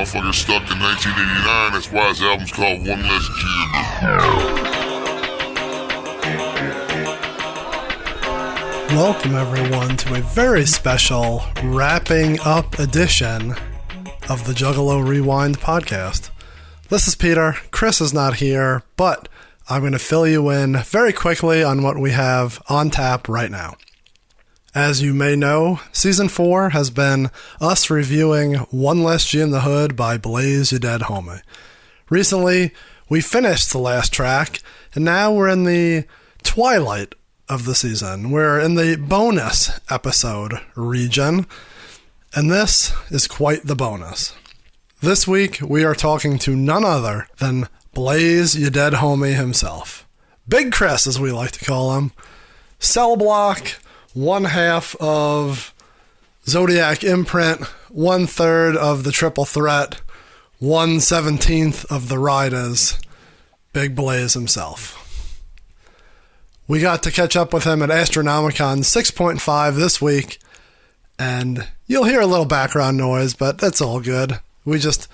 Motherfucker stuck in 1989. That's why his album's called One Less Jim. Welcome everyone to a very special wrapping up edition of the Juggalo Rewind podcast. This is Peter. Chris is not here, but I'm going to fill you in very quickly on what we have on tap right now. As you may know, Season 4 has been us reviewing One Less G in the Hood by Blaze Ya Dead Homie. Recently, we finished the last track, and now we're in the twilight of the season. We're in the bonus episode region, and this is quite the bonus. This week, we are talking to none other than Blaze Ya Dead Homie himself. Big Chris, as we like to call him. Cell Block, one half of Zodiac Imprint, 1/3 of the Triple Threat, 1/17 of the Riders. Big Blaze himself. We got to catch up with him at Astronomicon 6.5 this week, and you'll hear a little background noise, but that's all good. We just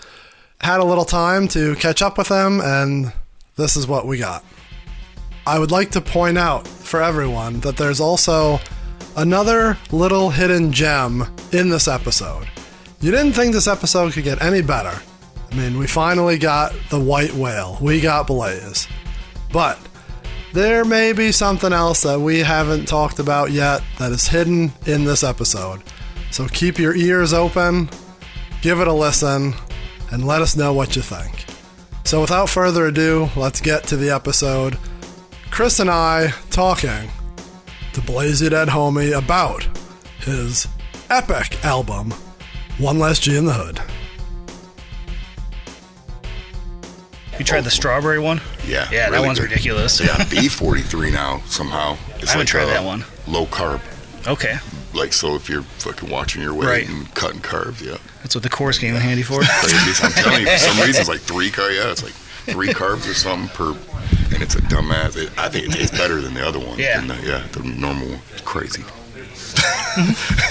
had a little time to catch up with him, and this is what we got. I would like to point out for everyone that there's also another little hidden gem in this episode. You didn't think this episode could get any better. I mean, we finally got the white whale. We got Blaze. But there may be something else that we haven't talked about yet that is hidden in this episode. So keep your ears open, give it a listen, and let us know what you think. So without further ado, let's get to the episode. Chris and I talking to Blaze Ya Dead Homie about his epic album, One Less G in the Hood. You tried the strawberry one? Yeah. Yeah, really that one's good. ridiculous. Yeah, B43 now, somehow. It's I haven't tried that one. Low carb. Okay. Like, so if you're fucking watching your weight Right. and cutting carbs, yeah. That's what the course came in handy for. Crazy. I'm telling you, for some reason, it's like 3 carbs. Yeah, it's like 3 carbs or something per, and it's a dumbass. I think it tastes better than the other one. Yeah. The normal one. It's crazy.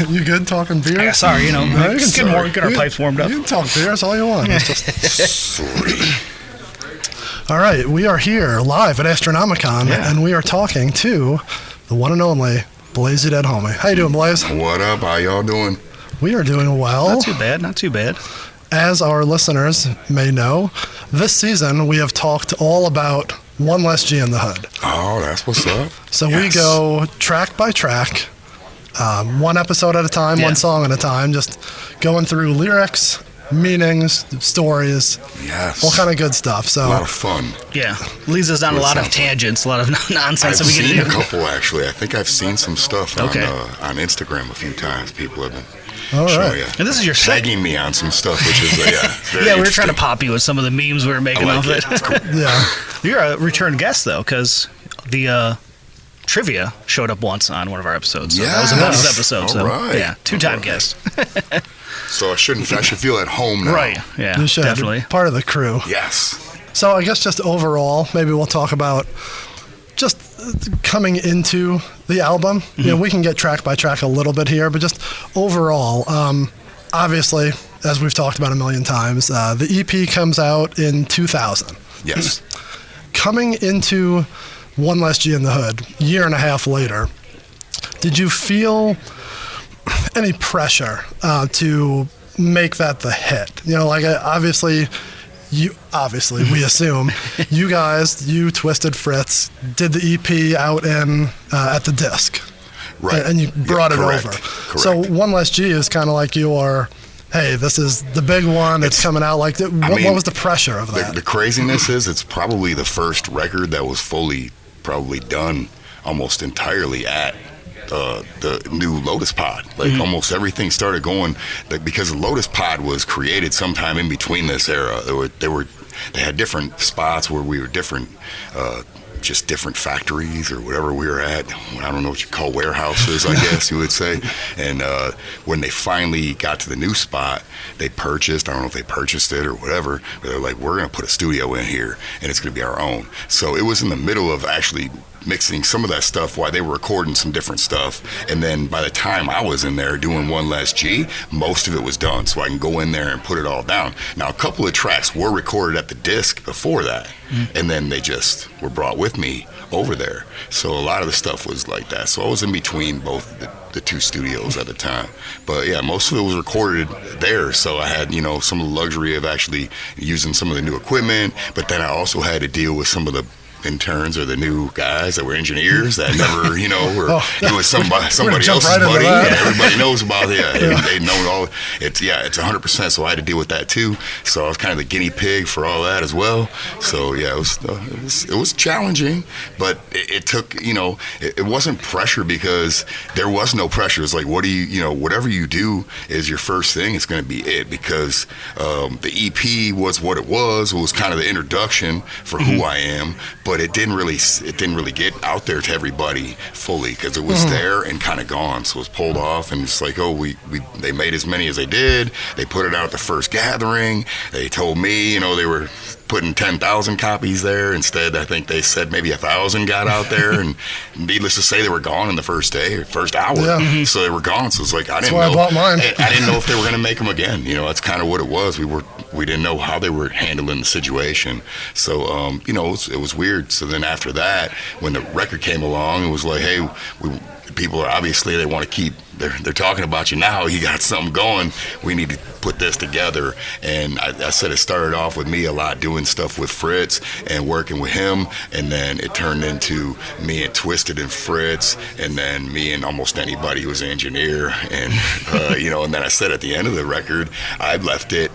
You good talking beer? Yeah, sorry, you know, No, you get our pipes warmed up. You can talk beer, that's all you want. It's just... Sorry. All right, we are here live at Astronomicon, and we are talking to the one and only Blaze Ya Dead Homie. How you doing, Blaze? What up? How y'all doing? We are doing well. Not too bad, not too bad. As our listeners may know, this season we have talked all about One Less G in the Hood. Oh, that's what's up. So we go track by track, one episode at a time, one song at a time, just going through lyrics, meanings, stories, Yes. all kind of good stuff. So A lot of fun. Yeah, leads us down a lot of tangents, a lot of nonsense that we I've can seen a do. couple, actually. I think I've seen some stuff Okay. on Instagram a few times. People have been all right. showing, And this is your tagging me on some stuff, which is, very Yeah, we were trying to interesting. pop you with some of the memes we were making I like of it. it. It's cool. Yeah. You're a return guest, though, because the trivia showed up once on one of our episodes. So that was a bonus Yes. episode. So, All right. yeah, two-time All right. guest. So I should feel at home now. Right, yeah, You should. definitely. Part of the crew. Yes. So I guess just overall, maybe we'll talk about just coming into the album. You know, we can get track by track a little bit here, but just overall, obviously, as we've talked about a million times, the EP comes out in 2000. Yes. Coming into One Less G in the Hood, year and a half later, did you feel any pressure to make that the hit? You know, like obviously, we assume you guys, Twisted Fritz, did the EP out in at the disc, Right. and you brought it correct. over. Correct. So One Less G is kind of like your, hey, this is the big one. It's coming out. Like, what was the pressure of that? The craziness is it's probably the first record that was fully probably done almost entirely at the new Lotus Pod. Like almost everything started going because the Lotus Pod was created sometime in between this era. They had different spots where we were different, just different factories or whatever we were at. I don't know what you call warehouses, I guess you would say. And when they finally got to the new spot, they purchased, I don't know if they purchased it or whatever, but they're like, we're going to put a studio in here and it's going to be our own. So it was in the middle of actually mixing some of that stuff while they were recording some different stuff. And then by the time I was in there doing One Less G, most of it was done, so I can go in there and put it all down. Now, a couple of tracks were recorded at the disc before that, and then they just were brought with me over there. So a lot of the stuff was like that. So I was in between both the two studios at the time. But yeah, most of it was recorded there. So I had, some of the luxury of actually using some of the new equipment. But then I also had to deal with some of the interns or the new guys that were engineers that never, were doing somebody else's buddy. Yeah, everybody knows about it. Yeah. They know all. It's 100%. So I had to deal with that too. So I was kind of the guinea pig for all that as well. So yeah, it was challenging, but it took, it wasn't pressure because there was no pressure. It's like, what do you, whatever you do is your first thing. It's going to be it, because the EP was what it was. It was kind of the introduction for who I am. But it didn't really get out there to everybody fully, because it was there and kind of gone. So it was pulled off, and it's like, they made as many as they did. They put it out at the first gathering. They told me, they were putting 10,000 copies there. Instead, I think they said maybe 1,000 got out there, and needless to say, they were gone in the first day or first hour. Yeah. So they were gone. So it's like, I didn't know. I bought mine. I didn't know if they were going to make them again. That's kind of what it was. We didn't know how they were handling the situation. So it was weird. So then after that, when the record came along, it was like, hey, people are obviously, they want to keep, they're talking about you now. You got something going. We need to put this together. And I said it started off with me a lot doing stuff with Fritz and working with him, and then it turned into me and Twisted and Fritz, and then me and almost anybody who was an engineer. And and then I said at the end of the record, I left it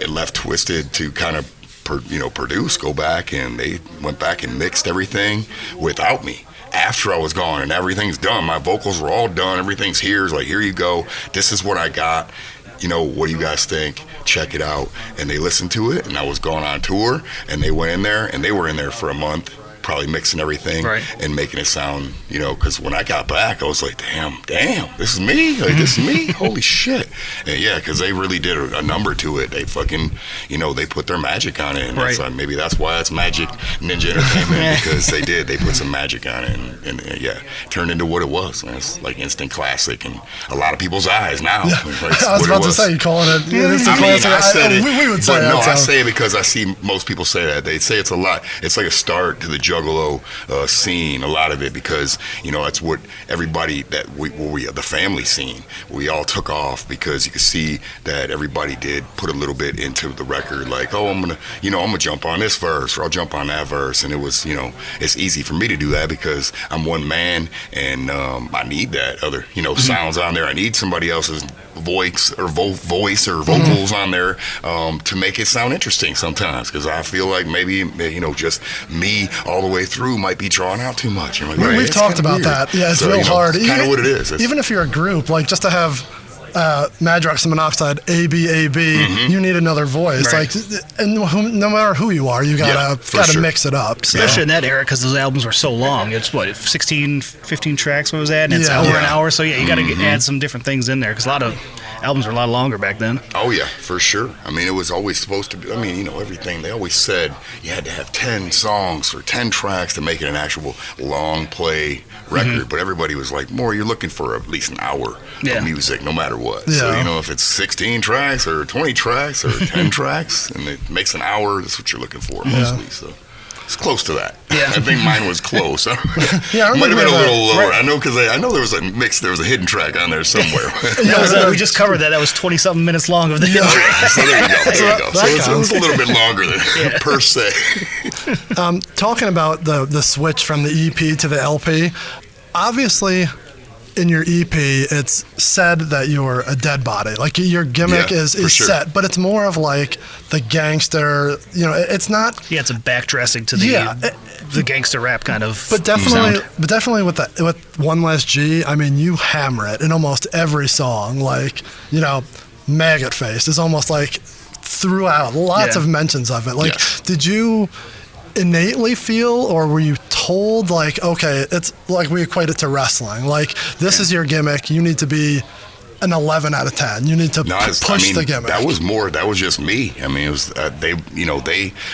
left Twisted to kind of produce, go back, and they went back and mixed everything without me after I was gone, and everything's done. My vocals were all done. Everything's here. It's like, here you go. This is what I got. What do you guys think? Check it out. And they listened to it, and I was going on tour, and they went in there, and they were in there for a month, probably mixing everything and making it sound, because when I got back, I was like, damn, this is me? Like, this is me? Holy shit. And yeah, because they really did a number to it. They fucking, they put their magic on it. And that's like, maybe that's why it's Magic Ninja Entertainment, because they put some magic on it. And yeah, turned into what it was. And it's like instant classic in a lot of people's eyes now. Yeah. I was about to say, you calling it instant classic. I said it. We would say but no, that. I say it because I see most people say that. They say it's a lot. It's like a start to the Juggalo scene, a lot of it, because that's what everybody that we the family scene, we all took off, because you could see that everybody did put a little bit into the record, like, I'm gonna jump on this verse, or I'll jump on that verse. And it was, it's easy for me to do that because I'm one man, and I need that other sounds on there. I need somebody else's voice or vocals on there to make it sound interesting sometimes, because I feel like maybe just me all the way through might be drawn out too much. We've talked about that. Yeah, it's real hard. It's kind of what it is. Even if you're a group, like, just to have Madrox and Monoxide, A-B, you need another voice. Like, and no matter who you are, you gotta mix it up. So. Especially in that era, because those albums were so long. It's 16, 15 tracks when it was at, and it's over an hour. So yeah, you got to add some different things in there, because a lot of albums were a lot longer back then. Oh yeah, for sure. I mean, it was always supposed to be, everything. They always said you had to have 10 songs or 10 tracks to make it an actual long play record. But everybody was like, you're looking for at least an hour of music, no matter what. Yeah. So, if it's 16 tracks or 20 tracks or 10 tracks, and it makes an hour, that's what you're looking for mostly. So it's close to that. Yeah. I think mine was close. It might have been a little lower. I know, because I know there was a mix. There was a hidden track on there somewhere. We just covered that. That was 20-something minutes long of the hidden track. So there you go. So it's a little bit longer than per se. Talking about the switch from the EP to the LP, obviously, in your EP, it's said that you're a dead body. Like, your gimmick is set, but it's more of like the gangster. It's not. Yeah, it's a backdressing to the gangster rap kind of. But definitely with One Less G, you hammer it in almost every song. Like, Maggot Face is almost like throughout lots of mentions of it. Like, did you innately feel, or were you told, like, okay, it's like, we equate it to wrestling, like, this is your gimmick, you need to be an 11 out of 10, you need to push the gimmick? That was just me. It was they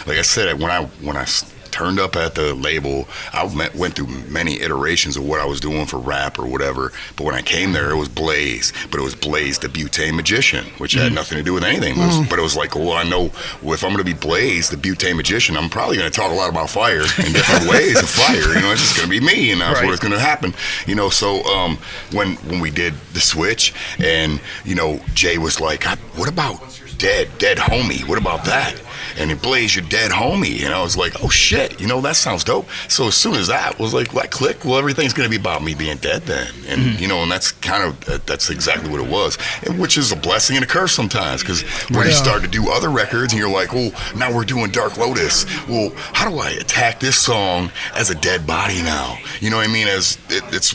like I said, when I turned up at the label. I went through many iterations of what I was doing for rap or whatever. But when I came there, it was Blaze. But it was Blaze the Butane Magician, which had nothing to do with anything. But it was like, well, I know if I'm going to be Blaze the Butane Magician, I'm probably going to talk a lot about fire in different ways of fire. You know, it's just going to be me, and that's what it's going to happen. You know, so when we did the switch, and you know, Jay was like, what about dead homie? What about that? And it Blaze, your dead homie. And I was like, oh shit, you know, that sounds dope. So as soon as that was like, that click, well, everything's going to be about me being dead then. And, you know, and that's kind of, that's exactly what it was. And which is a blessing and a curse sometimes, because when you start to do other records and you're like, oh, now we're doing Dark Lotus. Well, how do I attack this song as a dead body now? You know what I mean?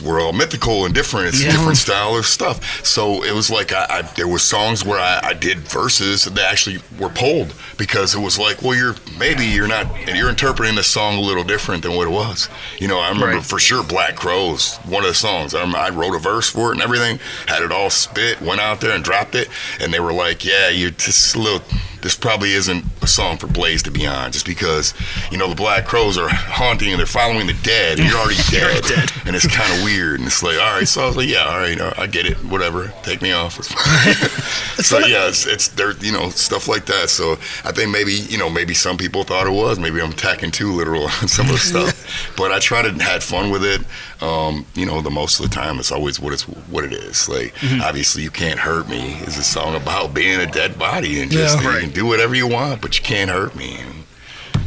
We're all mythical and different. It's a different style of stuff. So it was like, there were songs where I did verses that actually were pulled, because it was like, well, you're interpreting the song a little different than what it was. You know, I remember for sure Black Crows, one of the songs, I wrote a verse for it and everything, had it all spit, went out there and dropped it, and they were like, yeah, you're just a little, this probably isn't a song for Blaze to be on, just because, you know, the Black Crows are haunting and they're following the dead, and you're already dead. And it's kind of weird, and it's like, all right, so I was like, yeah, all right, I get it, whatever, take me off, it's fine. So yeah, it's there, you know, stuff like that. So I think maybe some people thought it was, maybe I'm attacking too literal on some of the stuff, but I try to had fun with it. You know, the most of the time it's always what it is. Like, obviously You Can't Hurt Me is a song about being a dead body, and just you can do whatever you want, but you can't hurt me. And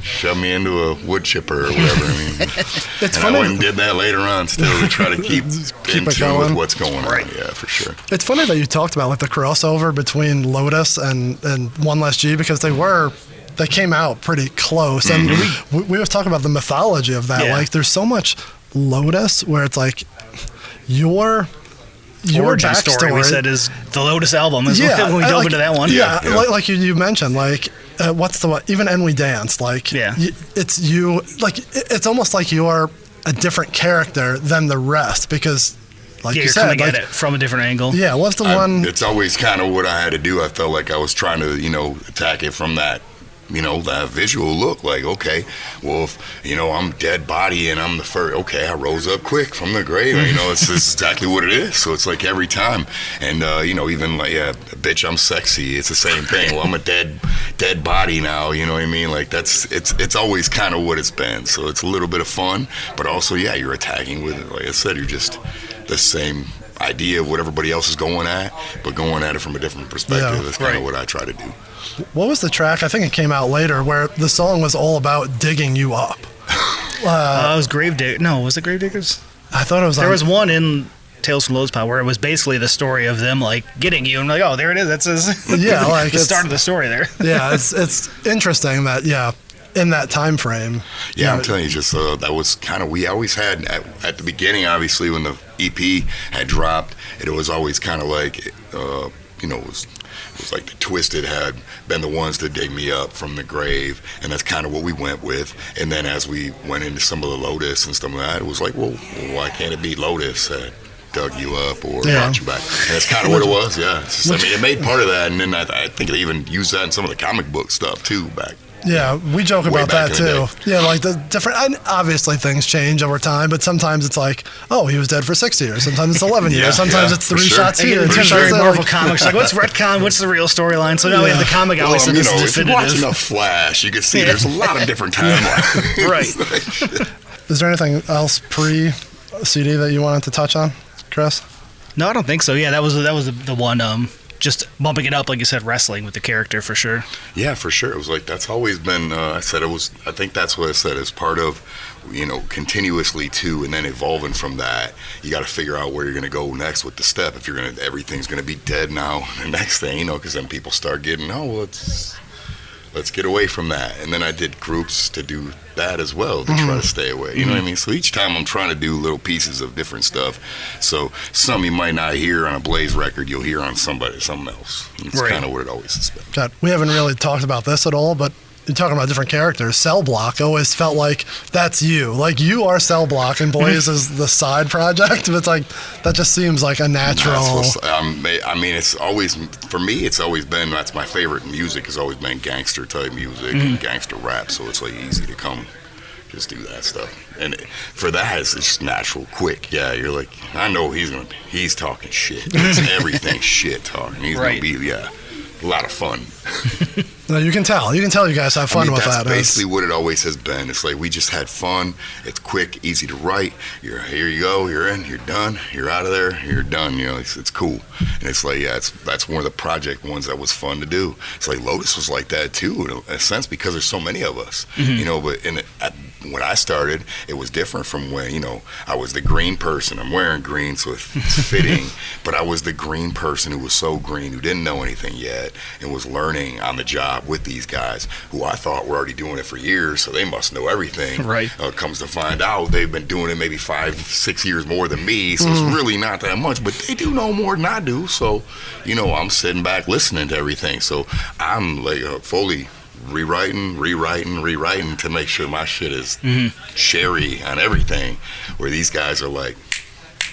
shove me into a wood chipper or whatever. I mean, it's funny. I went and did that later on still to try to keep in tune with what's going on. Yeah, for sure. It's funny that you talked about like the crossover between Lotus and One Less G, because they came out pretty close, and we was talking about the mythology of that. Like, there's so much Lotus where it's like your origin backstory, story, we said, is the Lotus album. Is when we dove into that one. Like you mentioned, like what's the one? Even And We Danced. Like, it's you. Like, it's almost like you're a different character than the rest, because, like you said, coming at it from a different angle. Yeah, what's the one? It's always kind of what I had to do. I felt like I was trying to, you know, attack it from that, you know, that visual look. Like, okay, well, if, you know, I'm dead body and I'm the first, okay, I rose up quick from the grave. You know, it's exactly what it is. So it's like every time. And, you know, even like, bitch, I'm sexy. It's the same thing. Well, I'm a dead body now. You know what I mean? Like, it's always kind of what it's been. So it's a little bit of fun, but also, you're attacking with it. Like I said, you're just the same idea of what everybody else is going at, but going at it from a different perspective. That's kind of what I try to do. What was the track? I think it came out later, where the song was all about digging you up. It was Gravedigger. No, was it Gravediggers? I thought it was. There was one in Tales from Lotus Pod where it was basically the story of them like getting you, and like, oh, there it is. That's like the start of the story there. Yeah, it's interesting that in that time frame. Yeah, I'm telling you, just that was kind of, we always had at the beginning, obviously when the EP had dropped, it was always kind of like, you know, it was like the Twisted had been the ones to dig me up from the grave, and that's kind of what we went with. And then as we went into some of the Lotus and stuff like that, it was like, well, why can't it be Lotus that dug you up or brought you back? And that's kind of what it was. It's just, I mean, it made part of that, and then I think they even used that in some of the comic book stuff too back. Yeah, we joke about that too. Yeah, like the different, and obviously things change over time, but sometimes it's like, oh, he was dead for 6 years. Sometimes it's 11 years. Sometimes it's 3 shots here. It's very Marvel comics. Like, what's retcon? What's the real storyline? So now we have the comic always said this is definitive. If you watch enough Flash, you can see there's a lot of different timelines. Right. Is there anything else pre-CD that you wanted to touch on, Chris? No, I don't think so. Yeah, that was the one. Just bumping it up, like you said, wrestling with the character for sure. Yeah, for sure. It was like, that's always been, I think that's what I said, as part of, you know, continuously too, and then evolving from that, you got to figure out where you're going to go next with the step. If everything's going to be dead now, the next thing, you know, because then people start getting, let's get away from that. And then I did groups to do that as well, to try to stay away. You know what I mean? So each time I'm trying to do little pieces of different stuff. So some you might not hear on a Blaze record, you'll hear on something else. It's kind of what it always has been. God, we haven't really talked about this at all, but you're talking about different characters. Cell Block always felt like that's you. Like, you are Cell Block and Blaze is the side project. But it's like, that just seems like a natural. I mean, it's always, for me, it's always been, that's my favorite music, has always been gangster type music and gangster rap. So it's like easy to come just do that stuff. And for that, it's just natural, quick. Yeah, you're like, I know he's talking shit. It's everything shit talking. He's gonna be a lot of fun. No, you can tell. You guys have fun with that. That's basically what it always has been. It's like we just had fun. It's quick, easy to write. Here you go. You're in. You're done. You're out of there. You're done. You know, it's cool. And it's like, that's one of the project ones that was fun to do. It's like Lotus was like that too, in a sense, because there's so many of us. You know, but when I started, it was different from when, you know, I was the green person. I'm wearing green, so it's fitting. But I was the green person who was so green, who didn't know anything yet, and was learning on the job with these guys who I thought were already doing it for years, so they must know everything. Right. Comes to find out, they've been doing it maybe 5-6 years more than me, so it's really not that much, but they do know more than I do. So, you know, I'm sitting back listening to everything. So I'm like fully rewriting to make sure my shit is cherry on everything, where these guys are like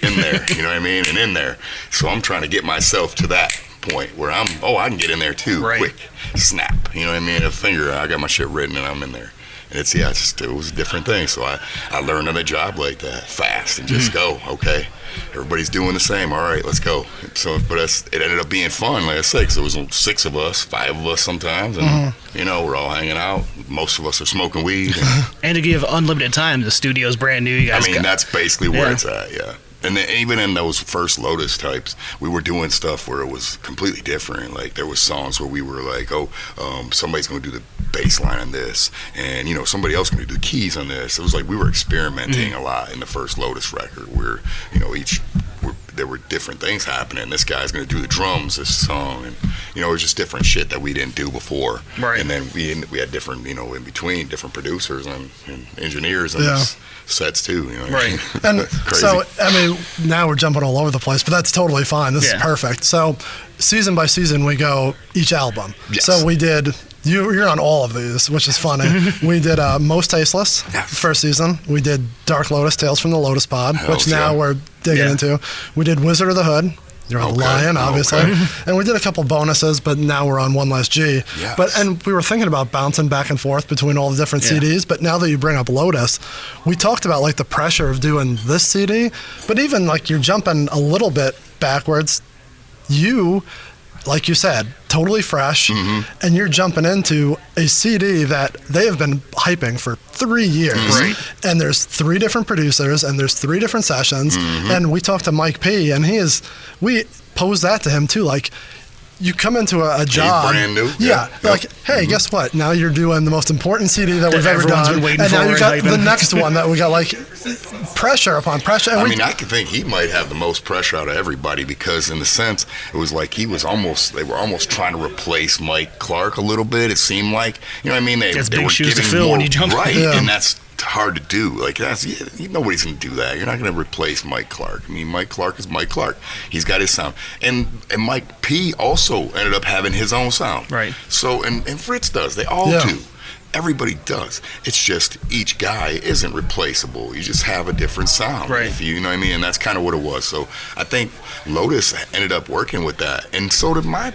in there, you know what I mean, and in there. So I'm trying to get myself to that point where I can get in there too, quick, snap, you know what I mean, a finger, I got my shit written and I'm in there. And it was a different thing. So I learned on a job like that, fast, and just go, okay, everybody's doing the same, all right, let's go. So, but it ended up being fun, like I said, because there was 6 of us, 5 of us sometimes, and you know, we're all hanging out. Most of us are smoking weed. And to give unlimited time, the studio's brand new. You guys that's basically where it's at, And then even in those first Lotus types, we were doing stuff where it was completely different. Like there was songs where we were like, somebody's going to do the bass line on this, and you know, somebody else going to do the keys on this. It was like we were experimenting a lot in the first Lotus record, where you know there were different things happening. This guy's going to do the drums this song, and you know, it was just different shit that we didn't do before. Right. And then we had different, you know, in between, different producers and engineers and sets too, you know. Right. And so, I mean, now we're jumping all over the place, but that's totally fine. This is perfect. So, season by season, we go each album. Yes. So we did. You're on all of these, which is funny. We did Most Tasteless, first season. We did Dark Lotus, Tales from the Lotus Pod, which now we're digging into. We did Wizard of the Hood. You're a lion, obviously. And we did a couple bonuses, but now we're on One Less G. Yes. And we were thinking about bouncing back and forth between all the different CDs, but now that you bring up Lotus, we talked about like the pressure of doing this CD, but even like you're jumping a little bit backwards. You, like you said, totally fresh, and you're jumping into a CD that they have been hyping for 3 years. And there's 3 different producers, and there's 3 different sessions, and we talked to Mike P, and we posed that to him too, like, you come into a job, brand new. Like, hey, guess what? Now you're doing the most important CD that we've ever done, and now you got the next one that we got like pressure upon pressure. And I can think he might have the most pressure out of everybody, because in the sense it was like they were almost trying to replace Mike Clark a little bit. It seemed like, you know what I mean? They were shoes to giving fill more, when you jump, and that's hard to do. Like nobody's gonna do that. You're not gonna replace Mike Clark. I mean, Mike Clark is Mike Clark. He's got his sound, and Mike P also ended up having his own sound. Right. So and Fritz does. They all do. Everybody does. It's just each guy isn't replaceable. You just have a different sound. Right. If you know what I mean? And that's kind of what it was. So I think Lotus ended up working with that, and so did my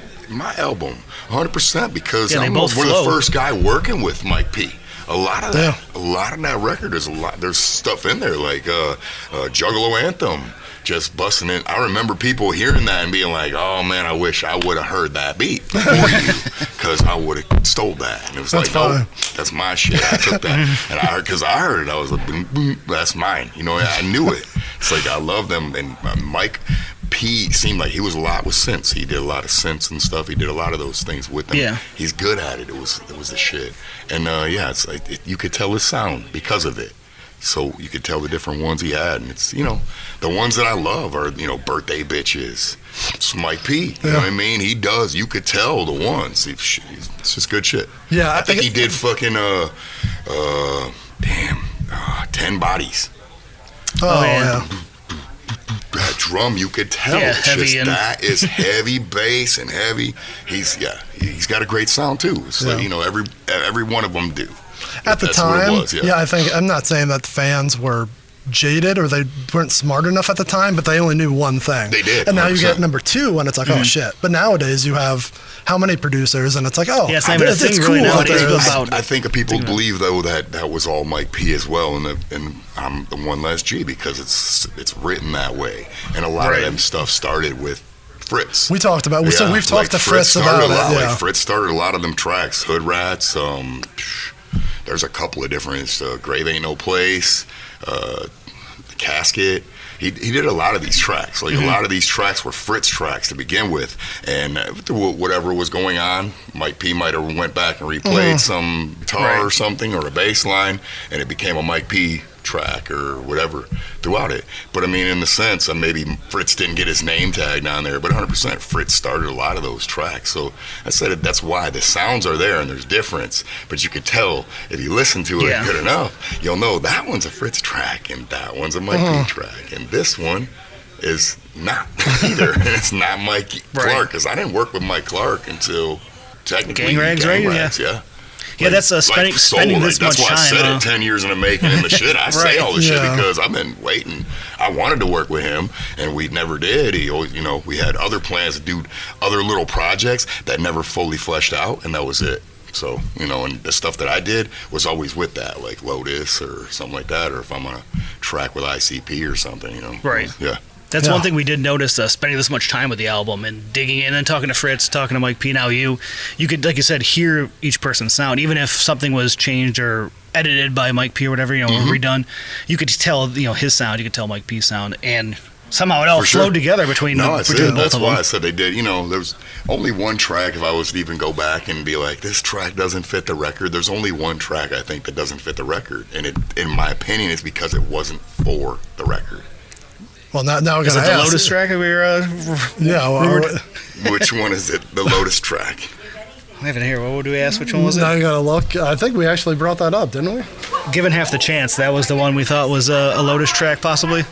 album, 100%, because we're the first guy working with Mike P. A lot of that record, there's stuff in there like Juggalo Anthem, just busting in. I remember people hearing that and being like, "Oh man, I wish I would have heard that beat before you, because I would have stole that." And it was no, that's my shit. I took that, and I heard it. I was like, boom, boom, "That's mine." You know, I knew it. It's like I love them, and Mike P seemed like he was a lot with synths. He did a lot of synths and stuff. He did a lot of those things with them. Yeah. He's good at it. It was the shit. And it's like you could tell his sound because of it. So you could tell the different ones he had, and it's, you know, the ones that I love are, you know, Birthday Bitches. It's Mike P. You know what I mean? He does. You could tell the ones. It's just good shit. Yeah, I think he did fucking 10 Bodies. Oh yeah. That drum, you could tell. It's just, that is heavy bass and heavy. He's got a great sound too. It's like, you know, every one of them do. At the time, I think, I'm not saying that the fans were jaded or they weren't smart enough at the time, but they only knew one thing. They did. And now 100%. you get number 2 and it's like, oh shit. But nowadays you have how many producers and it's like, oh, Yeah, it's not even a thing really cool that nowadays there's- about- I think people believe though that was all Mike P as well, and I'm the one less G because it's written that way, and a lot of them stuff started with Fritz. We talked about so we've talked to Fritz about it. Yeah. Like Fritz started a lot of them tracks. Hood Rats. There's a couple of different. Grave Ain't No Place. The Casket. He did a lot of these tracks. Like a lot of these tracks were Fritz tracks to begin with, and whatever was going on, Mike P might have went back and replayed some guitar or something or a bass line, and it became a Mike P track or whatever throughout it. But I mean, in the sense, maybe Fritz didn't get his name tagged on there, but 100% Fritz started a lot of those tracks. So I said that's why the sounds are there and there's difference, but you could tell if you listen to it good enough, you'll know that one's a Fritz track and that one's a Mike P track, and this one is not either. And it's not Mike Clark, because I didn't work with Mike Clark until technically Gang Rags, yeah. Yeah, that's spending this much time. That's why I said it 10 years in the making and the shit. I say all this shit because I've been waiting. I wanted to work with him, and we never did. He always, we had other plans to do other little projects that never fully fleshed out, and that was it. So, and the stuff that I did was always with that, like Lotus or something like that, or if I'm on a track with ICP or something, Right. Yeah. That's one thing we did notice, spending this much time with the album and digging in and talking to Fritz, talking to Mike P. Now you could, like you said, hear each person's sound. Even if something was changed or edited by Mike P. or whatever, redone, you could tell, his sound, you could tell Mike P.'s sound, and somehow it all flowed together between both of them. That's why I said they did. There's only one track, if I was to even go back and be like, this track doesn't fit the record, there's only one track I think that doesn't fit the record. And it, in my opinion, is because it wasn't for the record. Well, now we're is going to it the Lotus track that we were... Which one is it? The Lotus track. I have it here. What would we ask? Which one was it? Now you got to look. I think we actually brought that up, didn't we? Given half the chance, that was the one we thought was a Lotus track, possibly?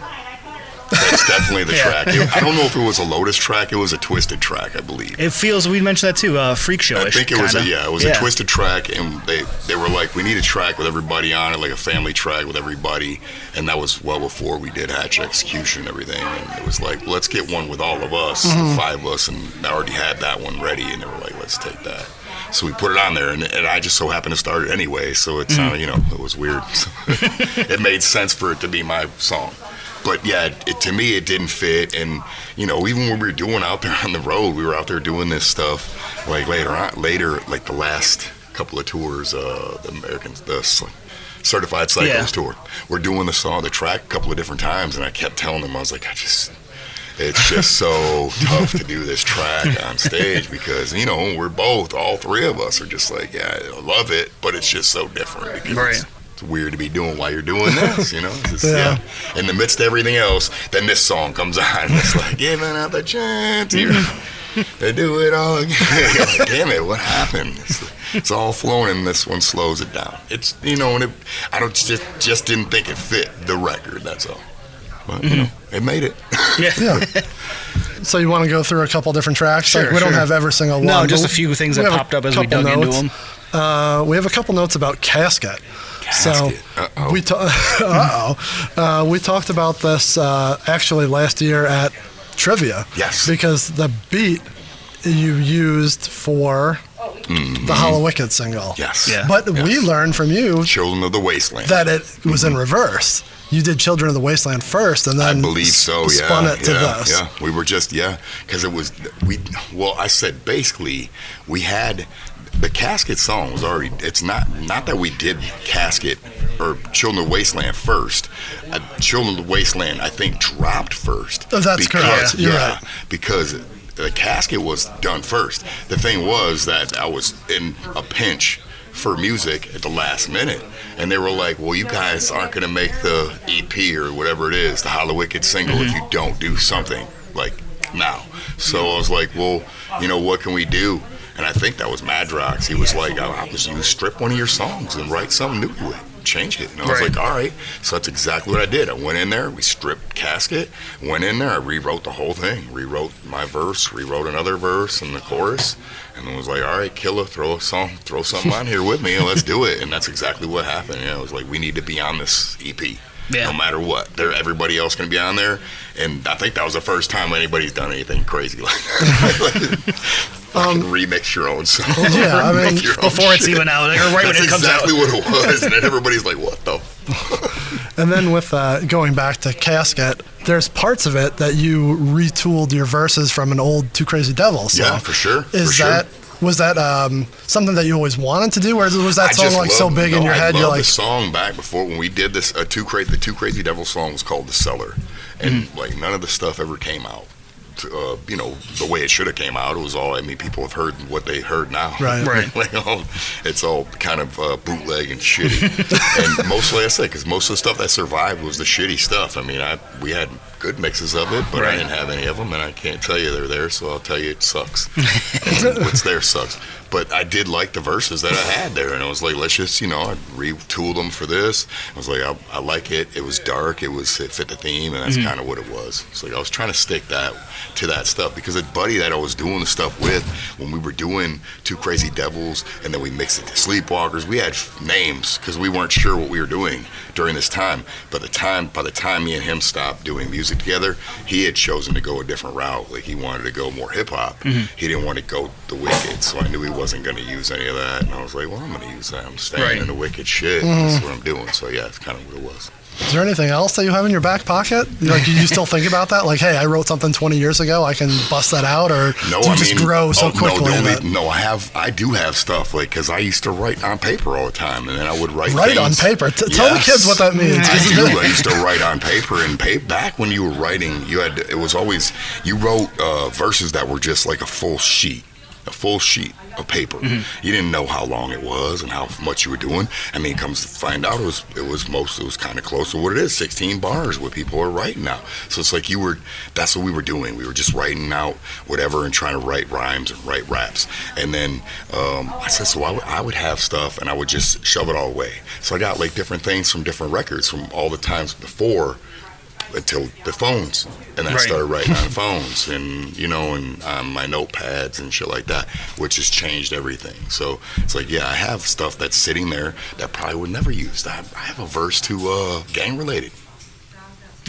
That's definitely the track. I don't know if it was a Lotus track. It was a Twisted track, I believe. It feels, we mentioned that too, Freak Show-ish. I think it was a Twisted track, and they were like, we need a track with everybody on it, like a family track with everybody, and that was well before we did Hatch Execution and everything, and it was like, let's get one with all of us, 5 of us, and I already had that one ready, and they were like, let's take that. So we put it on there, and I just so happened to start it anyway, so it sounded, it was weird. It made sense for it to be my song. But yeah, to me, it didn't fit. And, even when we were doing out there on the road, we were out there doing this stuff, like later, like the last couple of tours, the Certified Psychos tour. We're doing the track a couple of different times, and I kept telling them, I was like, it's just so tough to do this track on stage because, we're both, all 3 of us are just like, yeah, I love it, but it's just so different because it's weird to be doing while you're doing this, It's just, in the midst of everything else, then this song comes on, and it's like, giving out the chance to do it all again. You're like, damn it, what happened? It's all flowing, and this one slows it down. It's, and I don't just didn't think it fit the record, that's all. But, it made it. Yeah. So you want to go through a couple different tracks? Sure, we don't have every single one. No, just a few things that popped up as we dug into them. We have a couple notes about Casket. So we talked about this actually last year at Trivia. Yes. Because the beat you used for the Hollow Wicked single. Yes. Yeah. But we learned from you Children of the Wasteland that it was in reverse. You did Children of the Wasteland first, and then I believe so. spun it to this. Yeah, we were just because it was I said basically we had the Casket song was already. It's not that we did Casket or Children of the Wasteland first. Children of the Wasteland I think dropped first. Oh, that's correct. You're right. Because the Casket was done first. The thing was that I was in a pinch for music at the last minute, and they were like, well, you guys aren't going to make the EP or whatever it is, the Hollow Wicked single, if you don't do something like now. So I was like, well, what can we do? And I think that was Madrox. He was like, you strip one of your songs and write something new to it, change it. And I was like, all right. So that's exactly what I did. I went in there, we stripped Casket, went in there, I rewrote the whole thing, rewrote my verse, rewrote another verse and the chorus, and then was like, all right, Killa, throw something on here with me and let's do it. And that's exactly what happened. It was like, we need to be on this EP. Yeah. no matter what. Everybody else going to be on there, and I think that was the first time anybody's done anything crazy like that. Fucking remix your own song. Yeah, I mean, before it's even out, or right when it comes out. That's exactly what it was, and then everybody's like, what the fuck? And then with going back to Casket, there's parts of it that you retooled your verses from an old Too Crazy Devil song. Yeah, for sure. Was that something that you always wanted to do, or was that song like so big in your head? I You're loved like the song back before when we did this. The Too Crazy Devil song was called "The Cellar," and like none of the stuff ever came out. The way it should have came out. It was all. I mean, people have heard what they heard now. Right. Like, it's all kind of bootleg and shitty. And mostly, I say, because most of the stuff that survived was the shitty stuff. I mean, we had good mixes of it, but I didn't have any of them, and I can't tell you they're there, so I'll tell you it sucks. And what's there sucks. But I did like the verses that I had there, and I was like, let's just, I retooled them for this. I was like, I like it. It was dark. It fit the theme, and that's kind of what it was. It's like I was trying to stick to that stuff because a buddy that I was doing the stuff with when we were doing Too Crazy Devils, and then we mixed it to Sleepwalkers. We had names because we weren't sure what we were doing during this time. But by the time me and him stopped doing music together, he had chosen to go a different route. Like he wanted to go more hip hop. He didn't want to go the Wicked, so I knew he wasn't going to use any of that. And I was like, well, I'm going to use that. I'm staying in the Wicked shit. That's what I'm doing. So yeah, it's kind of what it was. Is there anything else that you have in your back pocket? Like, you still think about that? Like, hey, I wrote something 20 years ago. I can bust that out, or do you just grow so quickly? I do have stuff like because I used to write on paper all the time, and then I would write on paper. Tell the kids what that means. I used to write on paper, and back when you were writing, it was always you wrote verses that were just like a full sheet of paper. You didn't know how long it was and how much you were doing. I mean, comes to find out, it was kind of close to what it is, 16 bars, what people are writing now. So it's like that's what we were doing. We were just writing out whatever and trying to write rhymes and write raps. And then I said, so I would have stuff and I would just shove it all away. So I got like different things from different records from all the times before until the phones, and then I started writing on phones and and on my notepads and shit like that, which has changed everything. So it's like, I have stuff that's sitting there that probably would never use. I have a verse to Gang Related.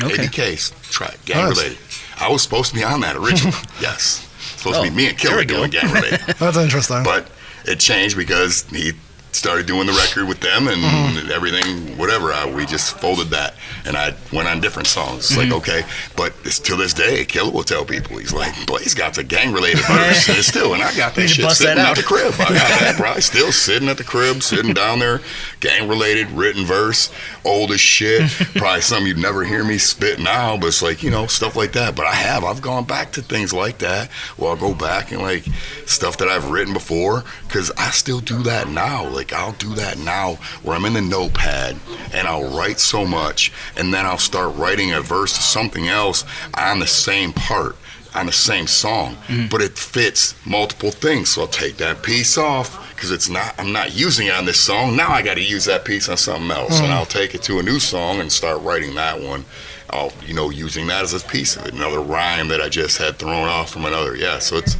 Okay. ABK's track, Gang Related. I was supposed to be on that originally. Yes, supposed to be me and Killer doing Gang Related. That's interesting. But it changed because he started doing the record with them and everything, whatever. We just folded that, and I went on different songs. It's like, okay, but to this day, Killer will tell people, he's like, Blaze got the Gang-related verse, and I got that shit sitting at the crib. I got that, bro. Still sitting at the crib, sitting down there, Gang-related, written verse, old as shit. Probably something you'd never hear me spit now, but it's like, stuff like that. But I've gone back to things like that. Well, I'll go back and like stuff that I've written before, because I still do that now. Like, I'll do that now where I'm in the notepad and I'll write so much, and then I'll start writing a verse to something else on the same part, on the same song, but it fits multiple things. So I'll take that piece off because I'm not using it on this song. Now I got to use that piece on something else, and I'll take it to a new song and start writing that one. I'll, using that as a piece of it, another rhyme that I just had thrown off from another. Yeah, so it's,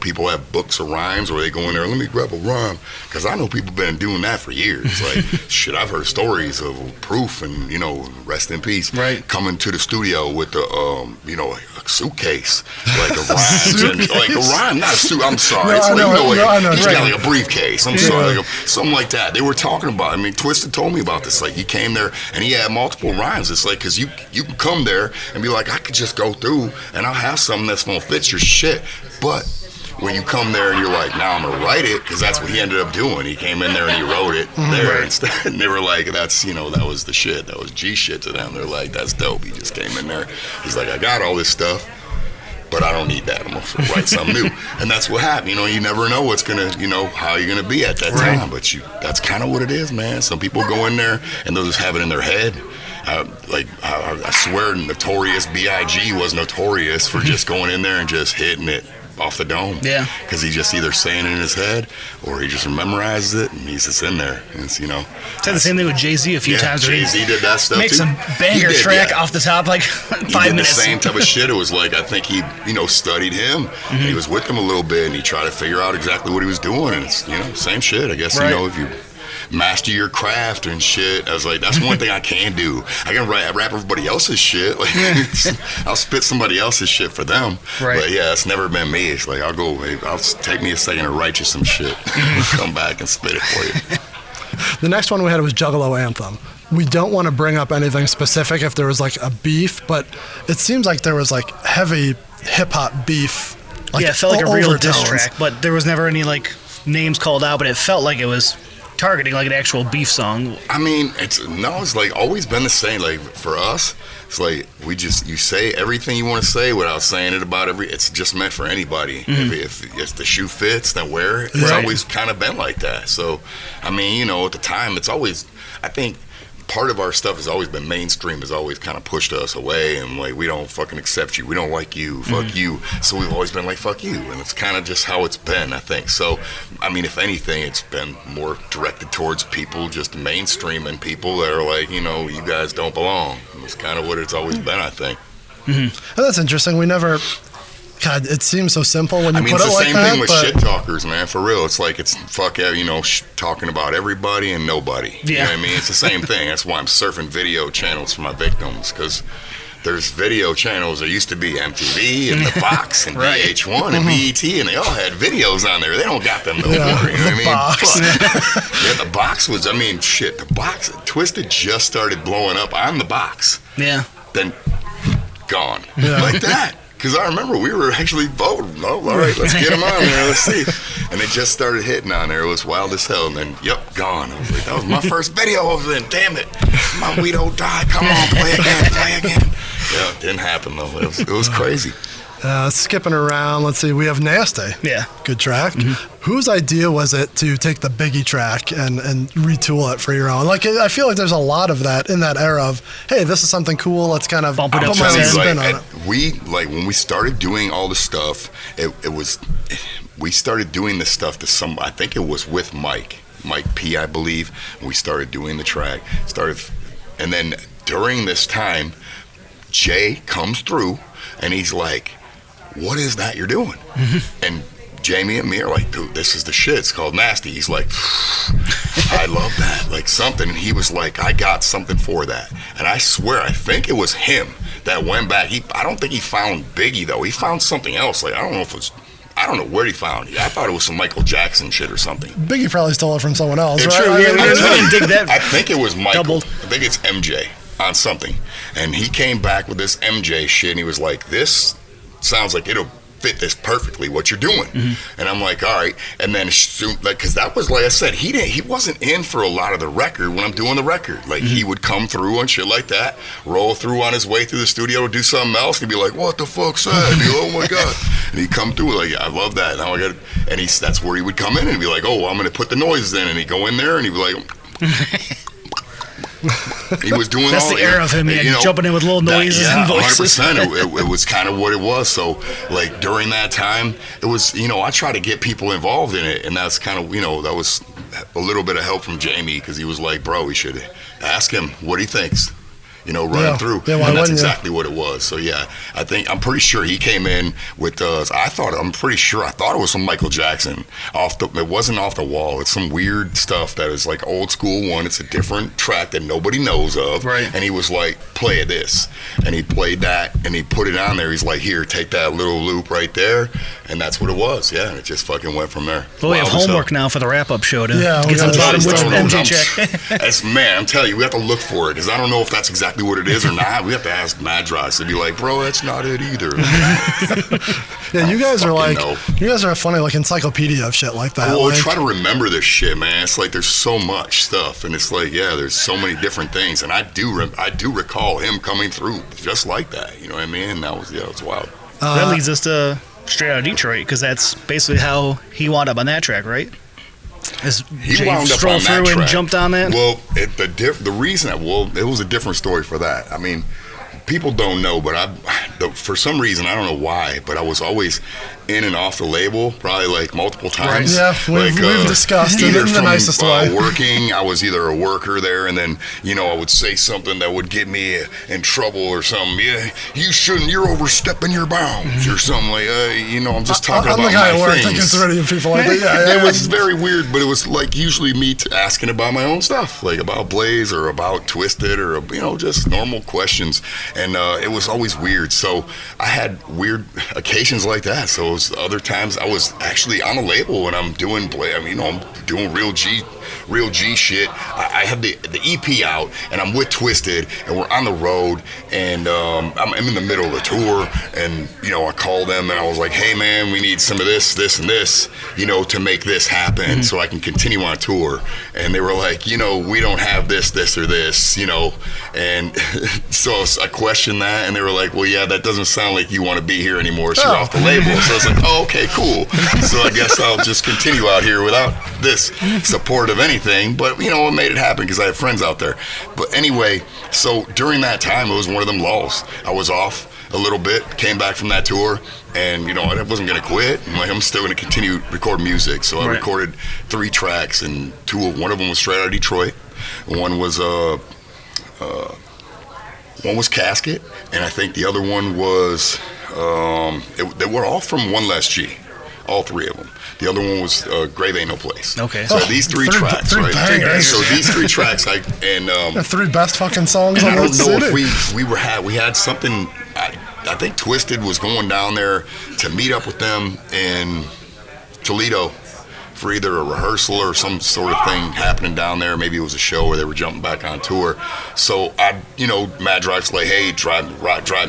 people have books of rhymes where they go in there, let me grab a rhyme, because I know people been doing that for years. Like, shit, I've heard stories of Proof and, rest in peace, coming to the studio with the, a suitcase, like a rhyme, like a rhyme, not a suit. I'm sorry, it's like a briefcase. I'm sorry, like something like that. They were talking about. I mean, Twisted told me about this. Like, he came there and he had multiple rhymes. It's like, because you can come there and be like, I could just go through and I'll have something that's gonna fit your shit. But when you come there and you're like, now I'm gonna write it, because that's what he ended up doing. He came in there and he wrote it there instead. And they were like, that's, that was the shit. That was G shit to them. They're like, that's dope. He just came in there. He's like, I got all this stuff, but I don't need that. I'm gonna write something new. And that's what happened. You never know what's gonna, how you're gonna be at that time. But that's kind of what it is, man. Some people go in there and they'll just have it in their head. I swear Notorious B.I.G. was notorious for just going in there and just hitting it off the dome. Yeah. Because he's just either saying it in his head or he just memorizes it and he's just in there. And it's, Said the same thing with Jay-Z a few times. Jay-Z did that stuff makes too. Makes a banger track off the top, like 5 minutes. He did the same type of shit. It was like, I think he, studied him. And he was with him a little bit and he tried to figure out exactly what he was doing. And it's, same shit. I guess, if you master your craft and shit. I was like, that's one thing I can do. I can rap everybody else's shit. Like, I'll spit somebody else's shit for them. Right. But yeah, it's never been me. It's like, I'll take me a second to write you some shit. Come back and spit it for you. The next one we had was Juggalo Anthem. We don't want to bring up anything specific if there was like a beef, but it seems like there was like heavy hip-hop beef. Like, yeah, it felt like a real diss overtones. track, but there was never any like names called out, but it felt like it was targeting like an actual beef song. I mean, it's like always been the same. Like for us, it's like you say everything you want to say without saying it about it's just meant for anybody. If the shoe fits, then wear it. It's always kind of been like that. So, I mean, at the time, it's always, I think, part of our stuff has always been mainstream, has always kind of pushed us away, and like, we don't fucking accept you, we don't like you, fuck you. So we've always been like, fuck you, and it's kind of just how it's been, I think. So, I mean, if anything, it's been more directed towards people, just mainstream, and people that are like, you guys don't belong. And it's kind of what it's always been, I think. And that's interesting. We never. God, it seems so simple when you put it like that. It's the same thing with shit talkers, man. For real, it's like it's fuck, talking about everybody and nobody. Yeah. You know what I mean? It's the same thing. That's why I'm surfing video channels for my victims, because there's video channels. There used to be MTV and The Box and VH1 and BET, and they all had videos on there. They don't got them no more. You know what I mean? Box. Yeah, The Box was. I mean, shit. The Box, Twisted just started blowing up on The Box. Yeah. Then gone like that. Because I remember we were actually voting. Oh, all right, let's get them on there. Let's see. And they just started hitting on there. It was wild as hell. And then, gone. I was like, that was my first video of them. Damn it. My We Don't Die. Come on, play again. Yeah, it didn't happen, though. It was crazy. Skipping around, let's see. We have Nasty. Yeah. Good track. Whose idea was it to take the Biggie track and retool it for your own? Like, I feel like there's a lot of that in that era of, hey, this is something cool. Let's kind of Bump it up put my to own 10. spin on it. When we started doing all the stuff, we started doing this stuff to I think it was with Mike P, I believe. We started doing the track. And then during this time, Jay comes through and he's like, what is that you're doing? And Jamie and me are like, dude, this is the shit. It's called Nasty. He's like, I love that. Like something. And he was like, I got something for that. And I swear, I think it was him that went back. I don't think he found Biggie, though. He found something else. Like, I don't know where he found it. I thought it was some Michael Jackson shit or something. Biggie probably stole it from someone else, right? True, yeah, we didn't dig that. I think it was Michael. Doubled. I think it's MJ on something. And he came back with this MJ shit, and he was like, this sounds like it'll fit this perfectly, what you're doing. And I'm like, all right. And then soon, because that was, like I said, he wasn't in for a lot of the record when I'm doing the record. Like, he would come through and shit like that, roll through on his way through the studio to do something else, and be like, what the fuck's that? And be like, oh my God. And he'd come through like, I love that. Now I got, and that's where he would come in and be like, oh, I'm gonna put the noises in, and he'd go in there and he'd be like, he was doing That's all the era of him, jumping in with little noises and voices. 100%. It was kind of what it was. So, like, during that time, it was, I try to get people involved in it, and that's kind of, that was a little bit of help from Jamie, because he was like, bro, we should ask him what he thinks. Running through. Yeah, and that's exactly what it was. So, yeah, I'm pretty sure he came in with, I thought it was some Michael Jackson. It wasn't off the wall. It's some weird stuff that is like old school one. It's a different track that nobody knows of. Right. And he was like, play this. And he played that, and he put it on there. He's like, here, take that little loop right there. And that's what it was. Yeah, and it just fucking went from there. Well, we have homework now for the wrap-up show to get to the bottom which MJ check. Man, I'm telling you, we have to look for it, because I don't know if that's exactly what it is or not. We have to ask Madras to be like, bro, that's not it either. Yeah, you guys are a funny like encyclopedia of shit like that. Well, try to remember this shit, man. It's like there's so much stuff, and it's like, yeah, there's so many different things, and I do recall him coming through just like that. You know what I mean? And that was it was wild. That leads us to Straight Outta Detroit, because that's basically how he wound up on that track, right? He wound up on that track and jumped on that. Well, the reason it was a different story for that. I mean, people don't know, but for some reason, I don't know why, but I was always in and off the label probably like multiple times. Yeah, we've discussed it either in the from, nicest way. Working, I was either a worker there, and then I would say something that would get me in trouble or something. Yeah, you shouldn't. You're overstepping your bounds or something like. I'm just talking about the guy my at work things. that gets rid of people like that. Yeah, It was very weird, but it was like usually me asking about my own stuff, like about Blaze or about Twisted or just normal questions, and it was always weird. So I had weird occasions like that. So it was other times I was actually on a label and I'm doing I'm doing real G shit. I have the EP out and I'm with Twisted and we're on the road and I'm in the middle of the tour and I called them and I was like, hey man, we need some of this and this, to make this happen so I can continue on tour. And they were like, we don't have this or this, and so I questioned that and they were like, well, yeah, that doesn't sound like you want to be here anymore, so you're off the label. So I was like, oh, okay, cool. So I guess I'll just continue out here without this support of anything. But I made it happen because I have friends out there. But anyway, so during that time, it was one of them lulls. I was off a little bit, came back from that tour, and I wasn't gonna quit. I'm still gonna continue to record music. So I recorded 3 tracks, and one of them was straight out of Detroit. One was Casket, and I think the other one was they were all from One Less G, all 3 of them. The other one was Grave Ain't No Place. Okay. So these three tracks, three right? bangers. So these 3 tracks, The 3 best fucking songs on I don't that know CD. if we had something. I think Twisted was going down there to meet up with them in Toledo for either a rehearsal or some sort of thing happening down there. Maybe it was a show where they were jumping back on tour. So Mad Rock's like, hey, drive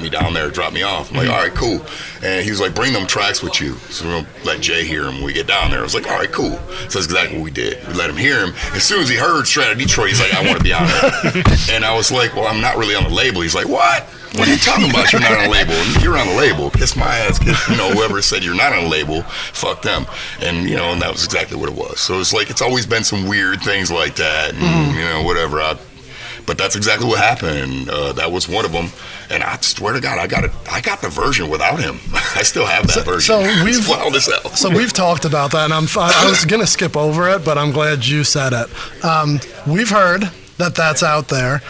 me down there, drop me off. I'm like, all right, cool. And he was like, bring them tracks with you. So we're gonna let Jay hear him when we get down there. I was like, all right, cool. So that's exactly what we did. We let him hear him. As soon as he heard straight out of Detroit, he's like, I want to be on there. And I was like, well, I'm not really on the label. He's like, what? What are you talking about? You're not on a label. You're on a label. Kiss my ass. Whoever said you're not on a label, fuck them. And and that was exactly what it was. So it's like it's always been some weird things like that, and whatever. But that's exactly what happened. And, that was one of them. And I swear to God, I got the version without him. I still have that version. So it's wild as hell. So we've talked about that, and I was gonna skip over it, but I'm glad you said it. We've heard that's out there.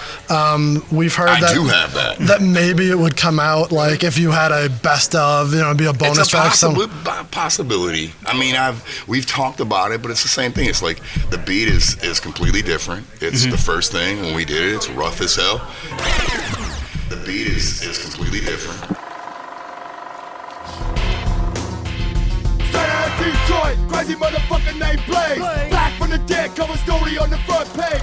We've heard I do have that. That maybe it would come out like if you had a best of, it'd be a bonus track. Possibility. I mean, we've talked about it, but it's the same thing. It's like the beat is completely different. It's the first thing when we did it. It's rough as hell. The beat is completely different. Detroit, crazy motherfucker named Blaze. Back from the dead, cover story on the front page.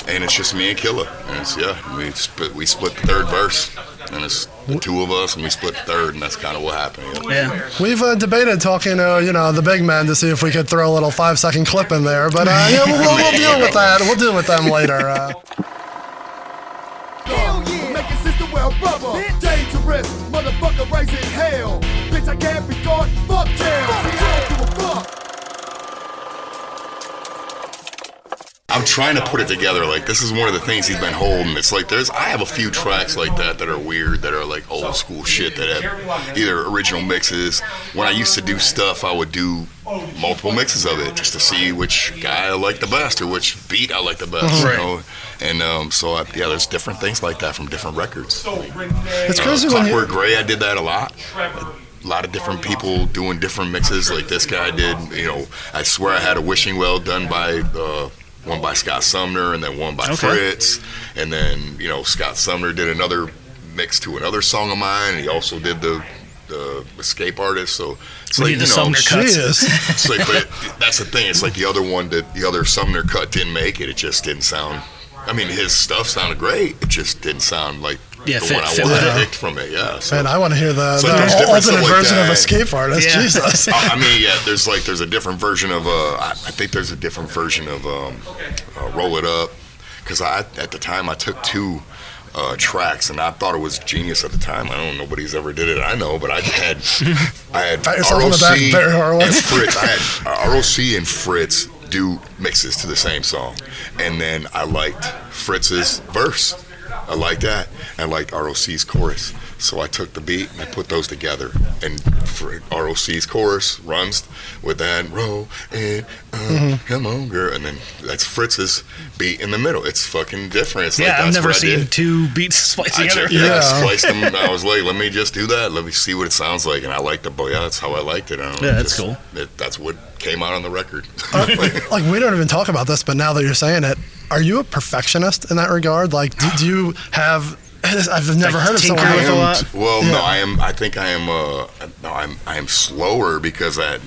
And it's just me and Killa. And it's, we split the third verse. And it's the 2 of us, and we split the third, and that's kind of what happened. Yeah. We've debated talking to, the big men to see if we could throw a little 5-second clip in there, but we'll deal with that. We'll deal with them later. Hell yeah. Making system well rubber. Dangerous, motherfucker raising hell. Bitch, I can't be gone. Fuck jail. See, I don't give a fuck. I'm trying to put it together. Like, this is one of the things he's been holding. It's like I have a few tracks like that are weird, that are like old school shit that have either original mixes. When I used to do stuff, I would do multiple mixes of it just to see which guy I like the best or which beat I like the best. Right. And there's different things like that from different records. It's crazy when Clockwork Gray, I did that a lot. A lot of different people doing different mixes. Like this guy did. I swear I had a Wishing Well done by. One by Scott Sumner and then one by Fritz, and then Scott Sumner did another mix to another song of mine, and he also did the Escape Artist. So it's we need the Sumner cuts. It's like, but that's the thing. It's like the other Sumner cut didn't make it. It just didn't sound. I mean, his stuff sounded great. It just didn't sound like the one I wanted to pick from it. Yeah. So, and I want to hear the alternate version of Escape Artist. Yeah. Jesus. I mean, yeah. There's a different version of I think there's a different version of Roll It Up, because at the time I took 2 tracks and I thought it was genius at the time. I don't know, nobody's ever did it. I know, but I had ROC and Fritz. I had ROC and Fritz do mixes to the same song, and then I liked Fritz's verse. I liked that. I liked ROC's chorus. So I took the beat and I put those together. And for ROC's chorus runs with that roll and come on, girl. And then that's Fritz's beat in the middle. It's fucking different. It's like, I've that's never what I seen did. two beats spliced together. I spliced them. I was like, let me just do that. Let me see what it sounds like. And I liked it. But yeah, that's how I liked it. I don't know, Yeah, that's cool. That's what came out on the record. Like, we don't even talk about this, but now that you're saying it, are you a perfectionist in that regard? Like, do you have... I've never heard of someone tinker with with a lot? Well, no, I am. I think I am. I am slower because I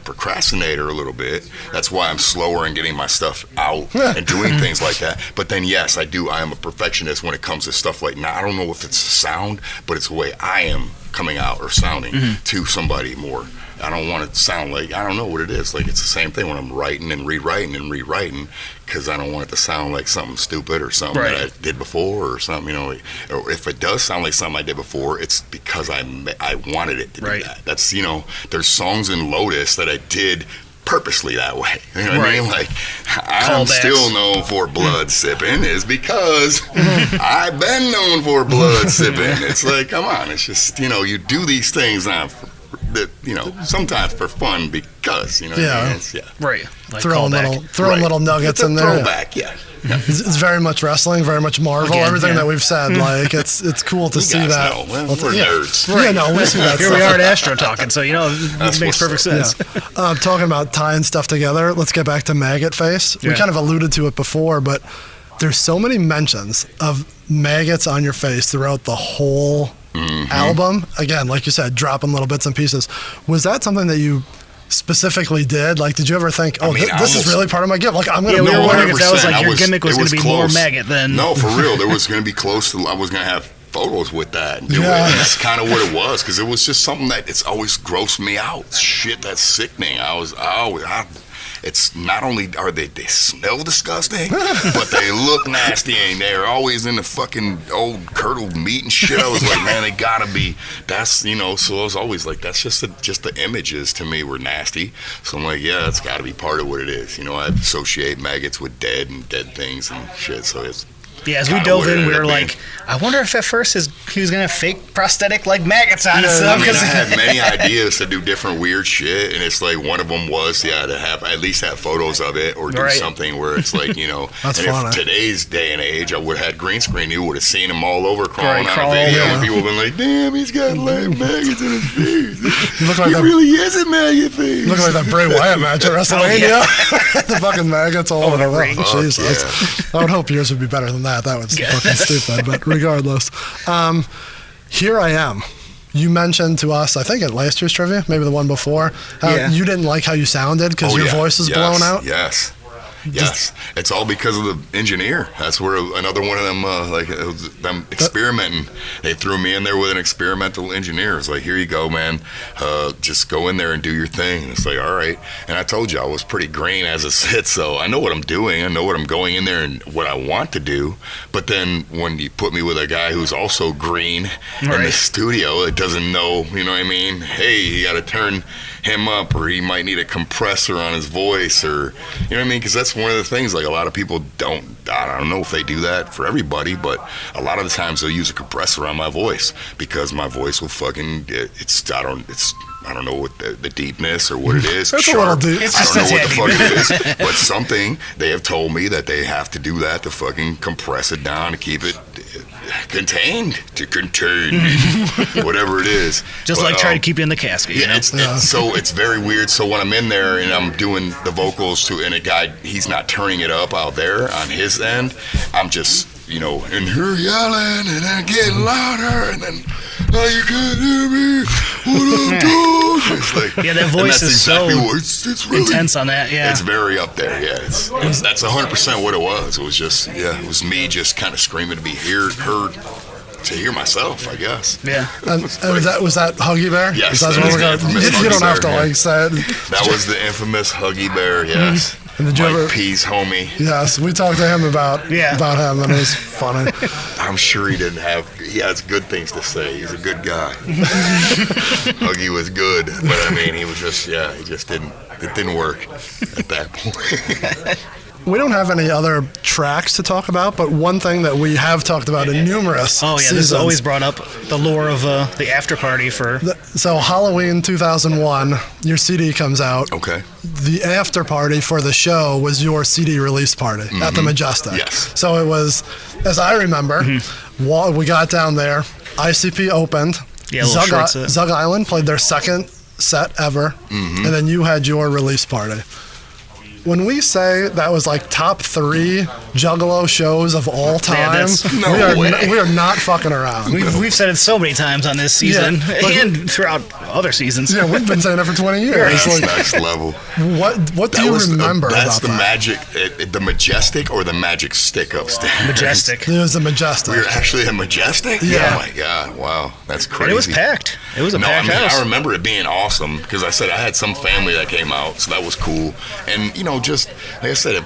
procrastinate a little bit. That's why I'm slower in getting my stuff out and doing things like that. But then, yes, I do. I am a perfectionist when it comes to stuff like now. I don't know if it's sound, but it's the way I am coming out or sounding to somebody more. I don't want it to sound like, I don't know what it is. Like, it's the same thing when I'm writing and rewriting because I don't want it to sound like something stupid or something that I did before or something, you know. Like, or if it does sound like something I did before, it's because I wanted it to be that. That's, you know, there's songs in Lotus that I did purposely that way. You know what I mean? Like, I'm still known for blood sipping is because I've been known for blood sipping. It's like, come on, it's just, you know, you do these things now that, you know, sometimes for fun because, you know, Right. Like throwing little nuggets in there. Throwback, It's very much wrestling, very much Marvel. Again, everything that we've said, like it's cool to see that. Know. We're nerds. Yeah, no, we see that. Here we are at Astro talking, so you know it makes perfect sense. Talking about tying stuff together, let's get back to Maggot Face. We kind of alluded to it before, but there's so many mentions of maggots on your face throughout the whole album. Again, like you said, dropping little bits and pieces. Was that something that you specifically did? Like, did you ever think, this is really part of my gift? Like, I'm going to... we were wondering if that was like your gimmick was going to be close. more maggot than... No, for real. There was going to be close to... I was going to have photos with that. And that's kind of what it was, because it was just something that it's always grossed me out. Shit, that's sickening. It's not only are they smell disgusting, but they look nasty, and they're always in the fucking old curdled meat and shit. I was like, man, they gotta be. That's, you know. So I was always like, that's just the images to me were nasty. So I'm like, yeah, it's got to be part of what it is. You know, I associate maggots with dead things and shit. So it's. Yeah, as we dove in, we were like, I wonder if at first he was going to fake prosthetic like maggots on himself. I had many ideas to do different weird shit, and it's like one of them was, to have at least have photos of it or do something where it's like, you know, that's and fun, if today's day and age, I would have had green screen, you would have seen him all over crawling on a video, and people would have been like, damn, he's got like maggots in his face. You look like he really is a maggot face. You look like that Bray Wyatt match at WrestleMania. The fucking maggots all over the ring. Jesus. I would hope yours would be better than that. That was fucking stupid, but regardless. Here I Am. You mentioned to us, I think at last year's trivia, maybe the one before, you didn't like how you sounded because your voice was blown out. Yes, it's all because of the engineer. That's where another one of them, them experimenting. They threw me in there with an experimental engineer. It's like, here you go, man. Just go in there and do your thing. And it's like, all right. And I told you I was pretty green as it sits, so I know what I'm doing. I know what I'm going in there and what I want to do. But then when you put me with a guy who's also green in the studio that doesn't know, you know what I mean? Hey, you got to turn him up, or he might need a compressor on his voice, or, you know what I mean? Because that's one of the things, like, a lot of people don't, I don't know if they do that for everybody, but a lot of the times they'll use a compressor on my voice because my voice will fucking, I don't know what the deepness or what it is. It's a little deep. It's I just don't know what the heavy. fuck it is, but something, they have told me that they have to do that to fucking compress it down to keep it contained, whatever it is. Just like trying to keep it in the casket. Yeah, you know? So it's very weird. So when I'm in there and I'm doing the vocals and a guy, he's not turning it up out there on his end, I'm just, you know, and her yelling and then getting louder and then, oh, you can't hear me, what I'm doing. It's like, that voice is exactly so really intense on that. Yeah, it's very up there. Yeah, that's 100% what it was. It was just, it was me just kind of screaming to be heard, to hear myself, I guess. Yeah. And was that Huggy Bear? Yes. That was the infamous you don't have to say it. That was the infamous Huggy Bear. Yes. And did you Mike ever? P's homie. Yes, we talked to him about him, and it was funny. I'm sure he has good things to say. He's a good guy. Huggy was good, but I mean, he was just, it didn't work at that point. we don't have any other tracks to talk about, but one thing that we have talked about in numerous this seasons, is always brought up, the lore of the after party for... So Halloween 2001, your CD comes out. Okay. The after party for the show was your CD release party at the Majestic. Yes. So it was, as I remember, we got down there, ICP opened, Yeah, a little short set. Zug Island played their second set ever, and then you had your release party. When we say that was like top 3 Juggalo shows of all time, we are not fucking around. We've said it so many times on this season and throughout other seasons. Yeah, we've been saying it for 20 years. That's Like, next level. What do you remember that's about the that? magic, the Majestic or the Magic Stick upstairs? Majestic. It was the Majestic. We were actually at Majestic? Yeah. Oh my God, wow, that's crazy. And it was packed. It was a packed house. I remember it being awesome because I said I had some family that came out, so that was cool. And, you know, just like I said,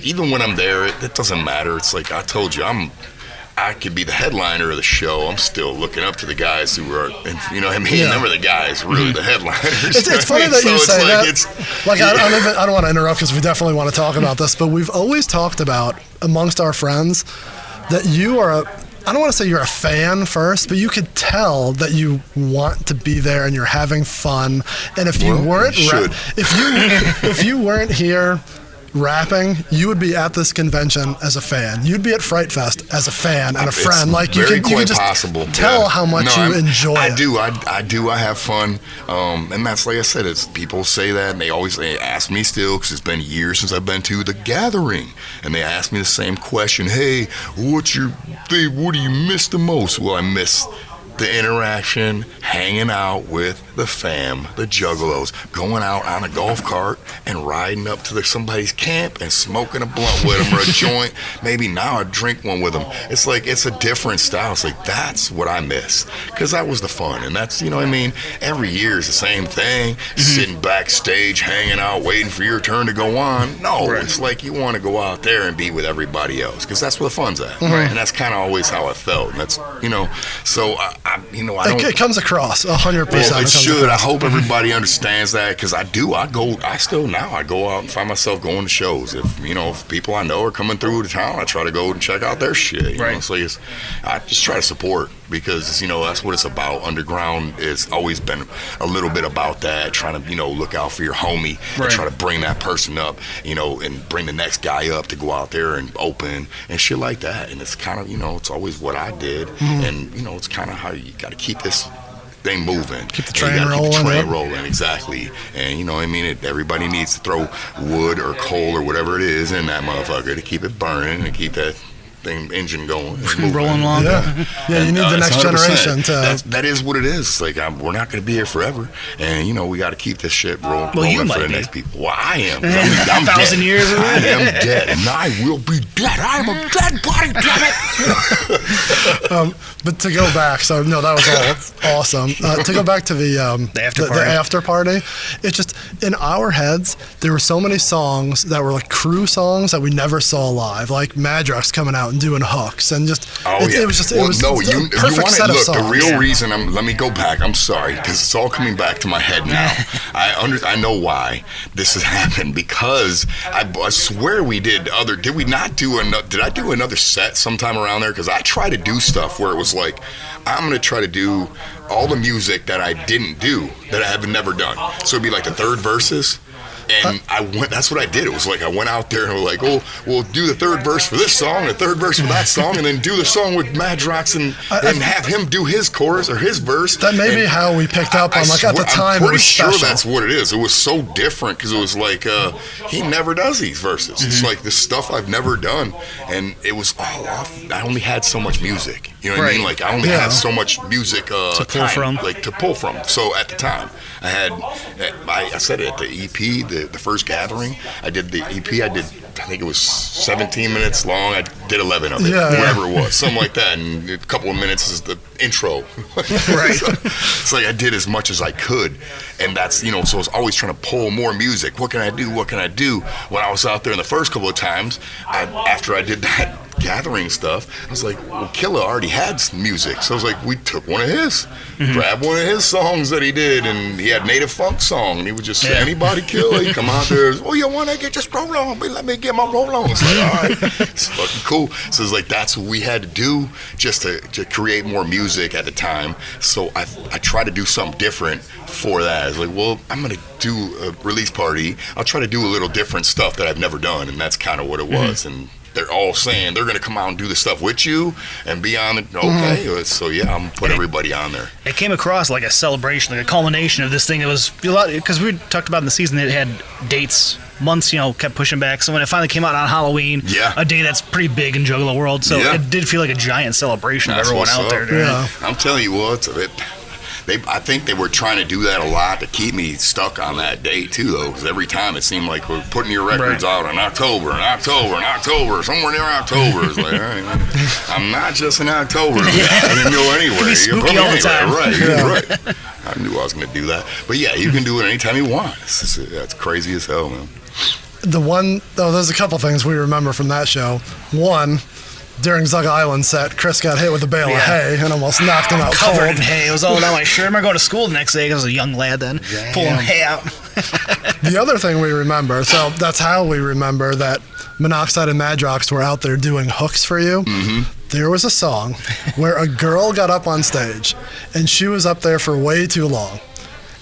even when I'm there, it doesn't matter. It's like I told you, I could be the headliner of the show. I'm still looking up to the guys who are, and, you know what I mean? Yeah. Never the guys, really the headliners. It's funny that you say that. I don't want to interrupt because we definitely want to talk about this, but we've always talked about amongst our friends that you are I don't want to say you're a fan first, but you could tell that you want to be there and you're having fun. And if you weren't, if you weren't here rapping, you would be at this convention as a fan. You'd be at Fright Fest as a fan and a friend. Like you can just tell how much you enjoy it. I do. I have fun, and that's like I said. It's people say that, and they ask me still because it's been years since I've been to the gathering, and they ask me the same question. Hey, what do you miss the most? Well, I miss the interaction, hanging out with the fam, the Juggalos, going out on a golf cart and riding up to somebody's camp and smoking a blunt with them or a joint. Maybe now I drink one with them. It's like, it's a different style. It's like, that's what I miss. Because that was the fun. And that's, you know what I mean? Every year is the same thing. Sitting backstage, hanging out, waiting for your turn to go on. No, it's like you want to go out there and be with everybody else. Because that's where the fun's at. And that's kind of always how I felt. And that's, you know, so I don't. It comes across 100%. Well, it should. I hope everybody understands that because I do. I go out and find myself going to shows. If people I know are coming through the town, I try to go and check out their shit. You know? So I just try to support because that's what it's about. Underground has always been a little bit about that, trying to look out for your homie and try to bring that person up, and bring the next guy up to go out there and open and shit like that. And it's kind of it's always what I did, and it's kind of how you got to keep this thing moving. Keep the train rolling. Keep the train rolling, exactly. And everybody needs to throw wood or coal or whatever it is in that motherfucker to keep it burning and keep that engine going, rolling along. Yeah, you need the next 100%. generation to. That is what it is. It's like we're not going to be here forever, and we got to keep this shit rolling for the next people. Well, I am. I'm 1,000 dead. years. I am dead, and I will be dead. I am a dead body. Damn it. But to go back, so no, that was all awesome. To go back to the after party, it's just in our heads there were so many songs that were like crew songs that we never saw live, like Madrox coming out and doing hooks and just it was a perfect set of songs. The real reason let me go back. I'm sorry because it's all coming back to my head now. I know why this has happened because I swear we did we not do another? Did I do another set sometime around there? Because I try to do stuff where it was like I'm gonna try to do all the music that I didn't do that I have never done. So it'd be like the third verses. And that's what I did. It was like I went out there and was like, oh, we'll do the third verse for this song, the third verse for that song, and then do the song with Madrox and have him do his chorus or his verse. That may be how we picked up on, like, at the time. I'm pretty sure special. that's what it is. It was so different because it was like he never does these verses. It's like this stuff I've never done, and it was all off. I only had so much music. You know what I mean? Like I only had so much music to pull from. So at the time, I had I said it at the EP. The first gathering, I did the EP. I think it was 17 minutes long. I did 11 of it, whatever it was, something like that. And a couple of minutes is the intro. It's like I did as much as I could, and that's so I was always trying to pull more music. What can I do? What can I do? When I was out there in the first couple of times, after I did that gathering stuff. I was like, well, Killa already had music. So I was like, we took one of his, grabbed one of his songs that he did, and he had native funk song. And he would just say, anybody Killa, he come out there, oh, you want to get just roll on? Let me get my roll on. It's like, all right, it's fucking cool. So it's like, that's what we had to do just to create more music at the time. So I tried to do something different for that. It's like, well, I'm going to do a release party. I'll try to do a little different stuff that I've never done, and that's kind of what it was. And they're all saying they're going to come out and do the stuff with you and be on it. Okay, so yeah, I'm put everybody on there. It came across like a celebration, like a culmination of this thing. It was a lot, because we talked about in the season that it had dates, months, kept pushing back. So when it finally came out on Halloween, a day that's pretty big in Juggalo world, so it did feel like a giant celebration of everyone out there. Yeah. I'm telling you what, I think they were trying to do that a lot to keep me stuck on that date too, though, because every time it seemed like we're putting your records out in October, somewhere near October. It's like, all right, man, I'm not just in October. I didn't go anywhere. You put me all the time. Right. I knew I was going to do that, but yeah, you can do it anytime you want. That's crazy as hell, man. There's a couple things we remember from that show. One, during Zug Island set, Chris got hit with a bale of hay and almost knocked him out covered cold. in hay. It was all down my shirt. I remember going to school the next day because I was a young lad then, pulling hay out. The other thing we remember, so that's how we remember that Monoxide and Madrox were out there doing hooks for you. There was a song where a girl got up on stage and she was up there for way too long.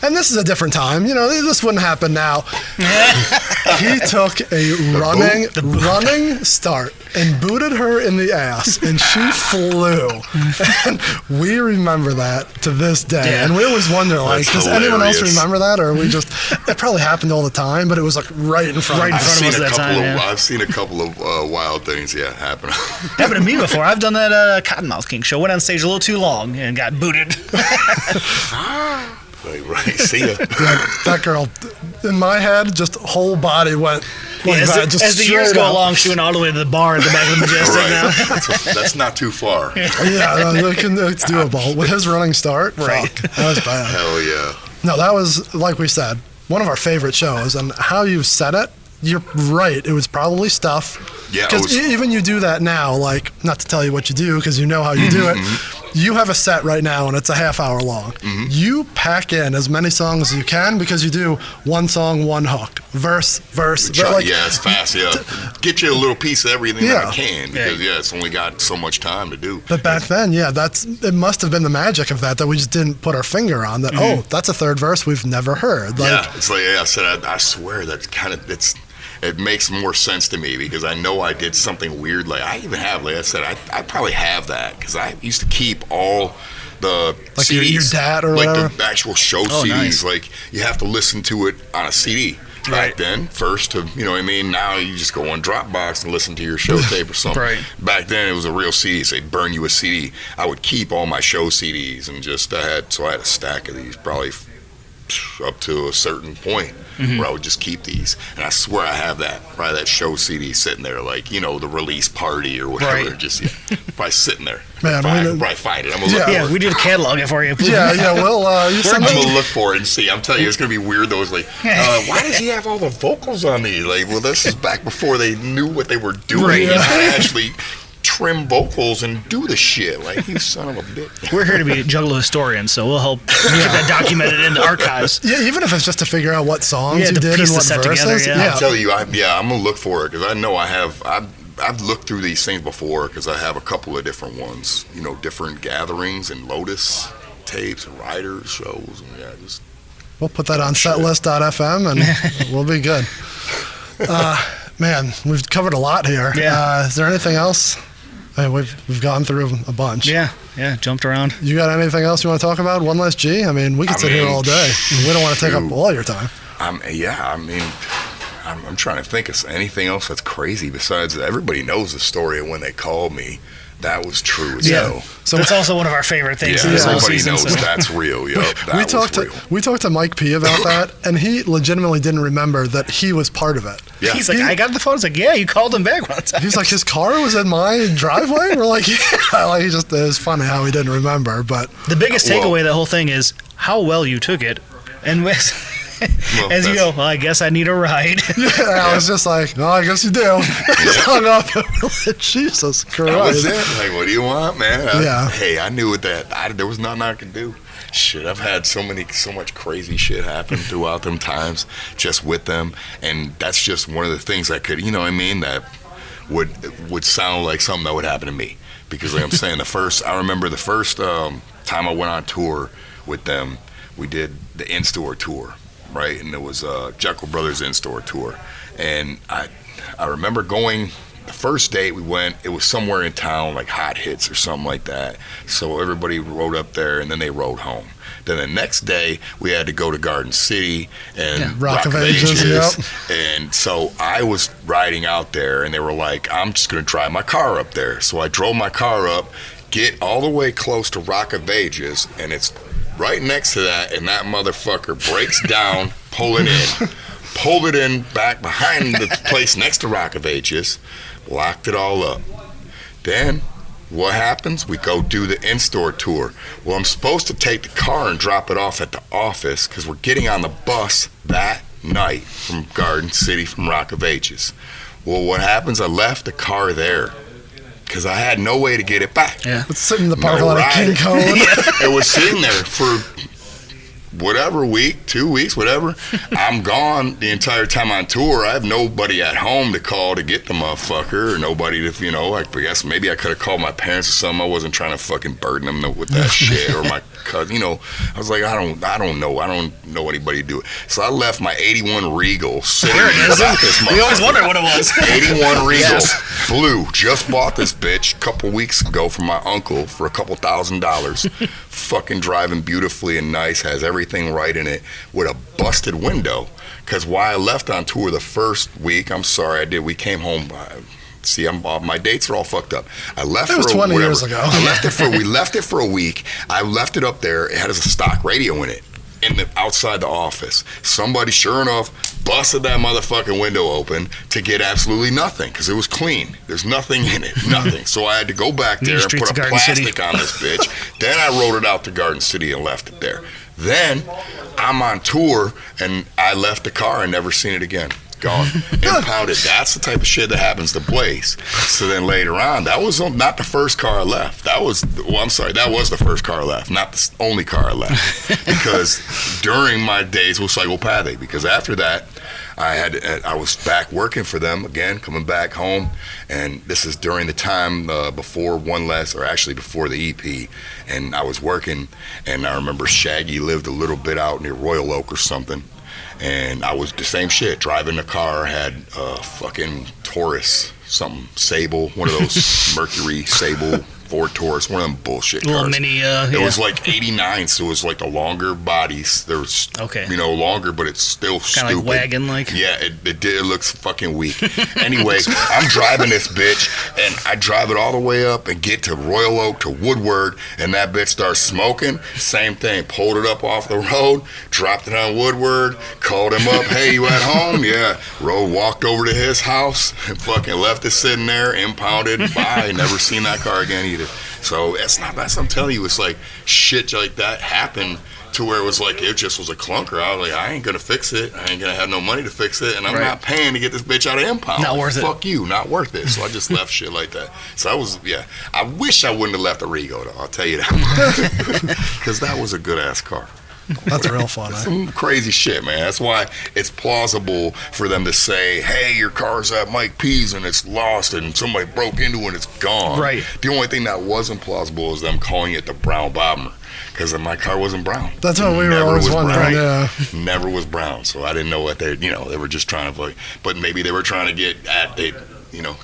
And this is a different time. This wouldn't happen now. He took a running start and booted her in the ass, and she flew. And we remember that to this day. Yeah. And we always wonder, does anyone else remember that? Or it probably happened all the time, but it was right in front of us. I've seen a couple of wild things, happen. Happened to me before. I've done that Cottonmouth King show. Went on stage a little too long and got booted. Right, see ya. That girl, in my head, just whole body went like that. As the years go along, she went all the way to the bar at the back of the Majestic now. That's not too far. Yeah, it's doable. With his running start, fuck, that was bad. Hell yeah. No, that was, like we said, one of our favorite shows. And how you said it, you're right. It was probably stuff. Yeah. Because even you do that now, not to tell you what you do, because you know how you do it. You have a set right now, and it's a half hour long. You pack in as many songs as you can because you do one song, one hook, verse. It's fast, Get you a little piece of everything that I can because, it's only got so much time to do. But back then, it must have been the magic of that we just didn't put our finger on. That, that's a third verse we've never heard. It's like, I said, I swear that's kind of, it makes more sense to me because I know I did something weird. I even have, I said, I probably have that because I used to keep all the CDs. Your dad or whatever? The actual show CDs. Nice. You have to listen to it on a CD. Back then, first, now you just go on Dropbox and listen to your show tape or something. Right. Back then, it was a real CD. So they'd burn you a CD. I would keep all my show CDs and I had a stack of these, probably up to a certain point where I would just keep these, and I swear I have that show CD sitting there, the release party or whatever, just probably sitting there. Man, I can probably find it. I'm gonna look we did a catalog it for you. Well, I'm gonna look for it and see. I'm telling you, it's gonna be weird though. It's why does he have all the vocals on these? This is back before they knew what they were doing. And I actually trim vocals and do the shit. You son of a bitch. We're here to be Juggalo historians, so we'll help get that documented in the archives. Yeah, even if it's just to figure out what songs you did and what verses. I'll tell you, I'm gonna look for it because I know I've looked through these things before because I have a couple of different ones, different gatherings and Lotus tapes and writers shows, and we'll put that on setlist.fm and we'll be good. Man, we've covered a lot here. Is there anything else? We've gone through a bunch. Yeah, jumped around. You got anything else you want to talk about? One last G? We could sit here all day. We don't want to take up all your time. I'm trying to think of anything else that's crazy besides everybody knows the story of when they called me. That was true as hell. So that's also one of our favorite things. Everybody knows that's real. We talked to Mike P about that, and he legitimately didn't remember that he was part of it. Yeah. He's like, I got the phone. It's like, you called him back one time. He's like, his car was in my driveway? We're like, it was funny how he didn't remember. But the biggest takeaway of the whole thing is how well you took it. And Well, As you go, well, I guess I need a ride. I was just like, oh, I guess you do. Just hung up. Jesus Christ. That was it. Like, what do you want, man? Yeah. Hey, I knew that. There was nothing I could do. Shit, I've had so much crazy shit happen throughout them times, just with them, and that's just one of the things that could, you know what I mean, that would sound like something that would happen to me. Because like I'm saying, I remember the first time I went on tour with them, we did the in-store tour, right? And it was Juggalo Brothers in-store tour, and I remember going. The first date we went, it was somewhere in town, like Hot Hits or something like that. So everybody rode up there, and then they rode home. Then the next day, we had to go to Garden City and Rock of Ages. Yep. And so I was riding out there, and they were like, I'm just going to drive my car up there. So I drove my car up, get all the way close to Rock of Ages, and it's right next to that, and that motherfucker breaks down, pulled it in back behind the place next to Rock of Ages, locked it all up. Then what happens? We go do the in-store tour. Well, I'm supposed to take the car and drop it off at the office because we're getting on the bus that night from Garden City from Rock of Ages. Well, what happens? I left the car there because I had no way to get it back. Yeah. It's sitting in the parking lot of King Cone. It was sitting there for whatever week, 2 weeks, whatever. I'm gone the entire time on tour. I have nobody at home to call to get the motherfucker, or nobody to, you know, I guess maybe I could have called my parents or something. I wasn't trying to fucking burden them with that shit, or my cousin, you know. I was like, I don't know anybody to do it. So I left my 81 Regal sitting There it is. this motherfucker. We always wondered what it was. 81 Regal, Yes. blue. Just bought this bitch a couple weeks ago from my uncle for a couple $1,000s. Fucking driving beautifully and nice, has everything right in it, with a busted window. Because while I left on tour the first week, I'm sorry, we came home. See, my dates are all fucked up. I left it was for 20 whatever. years ago. We left it for a week. I left it up there. It had a stock radio in it, outside the office. Somebody, sure enough, busted that motherfucking window open to get absolutely nothing because it was clean. There's nothing in it, nothing. So I had to go back there and put a plastic on this bitch. Then I rode it out to Garden City and left it there. Then I'm on tour and I left the car and never seen it again. Gone, impounded. That's the type of shit that happens to Blaze. So then later on, that was not the first car I left. That was the first car I left, not the only car I left. Because during my days with Psychopathic, because after that, I was back working for them again, coming back home, and this is during the time before before the EP, and I was working, and I remember Shaggy lived a little bit out near Royal Oak or something. And I was the same shit, driving the car, had a fucking Taurus, something, Sable, one of those Mercury, Sable, Ford Taurus, one of them bullshit cars. Little mini, It was like 89, so it was like the longer bodies. There was, longer, but it's still stupid. Kind of like wagon-like? Yeah, it looks fucking weak. Anyway, I'm driving this bitch, and I drive it all the way up and get to Royal Oak to Woodward, and that bitch starts smoking. Same thing, pulled it up off the road, dropped it on Woodward, called him up, hey, you at home? Yeah. Walked over to his house, and fucking left it sitting there, impounded, bye, never seen that car again either. So that's I'm telling you, it's like shit like that happened to where it was like it just was a clunker. I was like, I ain't gonna fix it. I ain't gonna have no money to fix it, and I'm not paying to get this bitch out of impound. Not worth it. Fuck you, not worth it. So I just left shit like that. So I wish I wouldn't have left a Rego though. I'll tell you that, because that was a good ass car. That's real fun. Some crazy shit, man. That's why it's plausible for them to say, hey, your car's at Mike P's and it's lost and somebody broke into it and it's gone. Right. The only thing that wasn't plausible is them calling it the brown bomber, because my car wasn't brown. That's what we were always wondering. Yeah. Never was brown, so I didn't know what they were just trying to, but maybe they were trying to get at it,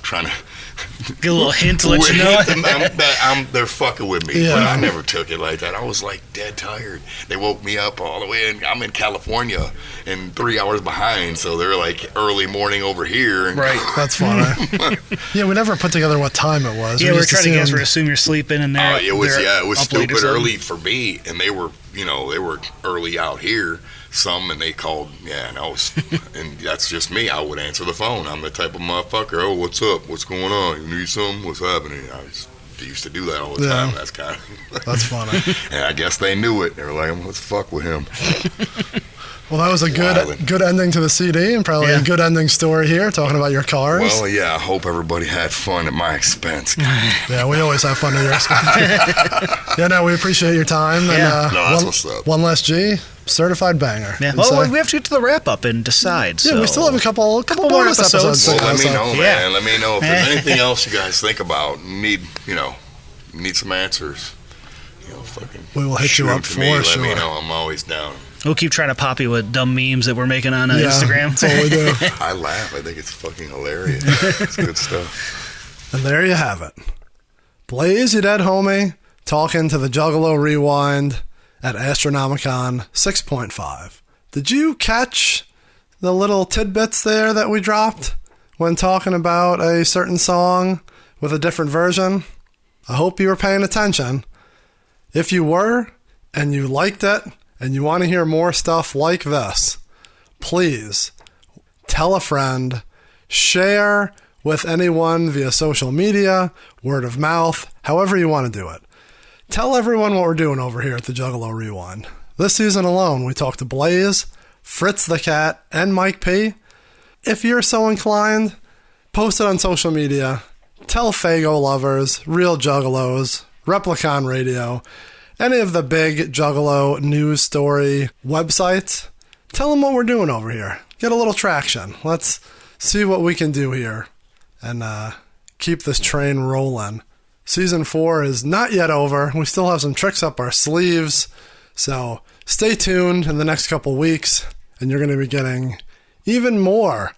trying to get a little hint to let you know. They're fucking with me, but I never took it like that. I was like dead tired. They woke me up all the way, and I'm in California and 3 hours behind, so they're like early morning over here. Right, that's funny. Yeah, we never put together what time it was. Yeah, we were trying to guess. We assume you're sleeping in there. It was stupid early for me, and they were early out here. And they called, and that's just me. I would answer the phone. I'm the type of motherfucker. Oh, what's up? What's going on? You need something? What's happening? I used to do that all the time. That's kind of that's funny. And I guess they knew it. They were like, let's fuck with him. Well, that was a good ending to the CD, and probably a good ending story here, talking about your cars. Well, yeah, I hope everybody had fun at my expense. Yeah, we always have fun at your expense. Yeah, no, we appreciate your time. Yeah. And, No, that's what's up. One Less G, certified banger. Yeah. And Well, so- we have to get to the wrap up and decide. yeah, so. we still have a couple more bonus episodes. episodes. Well, let me know, Yeah. man. Let me know if there's anything else you guys think about. Need some answers. Fucking We will hit you shoot up to for me. Let sure. me know. I'm always down. We'll keep trying to pop you with dumb memes that we're making on Instagram. That's all we do. I laugh. I think it's fucking hilarious. It's good stuff. And there you have it. Blaze, you dead homie, talking to the Juggalo Rewind at Astronomicon 6.5. Did you catch the little tidbits there that we dropped when talking about a certain song with a different version? I hope you were paying attention. If you were, and you liked it, and you want to hear more stuff like this, please tell a friend, share with anyone via social media, word of mouth, however you want to do it. Tell everyone what we're doing over here at the Juggalo Rewind. This season alone, we talked to Blaze, Fritz the Cat, and Mike P. If you're so inclined, post it on social media. Tell Fago lovers, Real Juggalos, Replicon Radio, any of the big Juggalo news story websites. Tell them what we're doing over here. Get a little traction. Let's see what we can do here and keep this train rolling. Season 4 is not yet over. We still have some tricks up our sleeves. So stay tuned in the next couple weeks, and you're going to be getting even more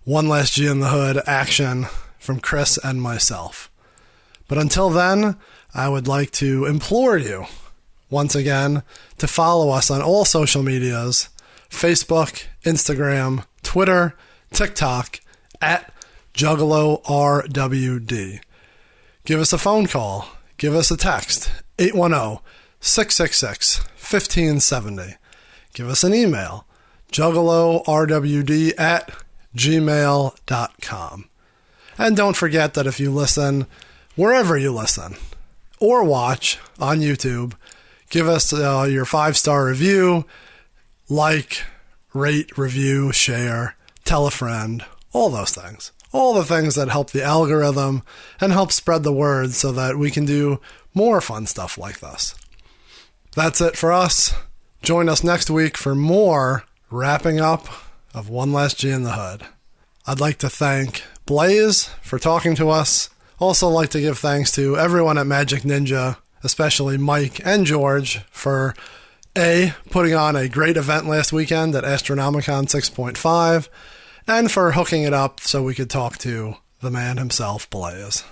One Last G in the Hood action from Chris and myself. But until then, I would like to implore you, once again, to follow us on all social medias, Facebook, Instagram, Twitter, TikTok, at Juggalo RWD. Give us a phone call. Give us a text, 810-666-1570. Give us an email, juggalorwd@gmail.com. And don't forget that if you listen, wherever you listen, or watch on YouTube, give us your 5-star review, like, rate, review, share, tell a friend, all those things. All the things that help the algorithm and help spread the word so that we can do more fun stuff like this. That's it for us. Join us next week for more wrapping up of One Last G in the Hood. I'd like to thank Blaze for talking to us. Also like to give thanks to everyone at Magic Ninja, especially Mike and George, for putting on a great event last weekend at Astronomicon 6.5, and for hooking it up so we could talk to the man himself, Blaze.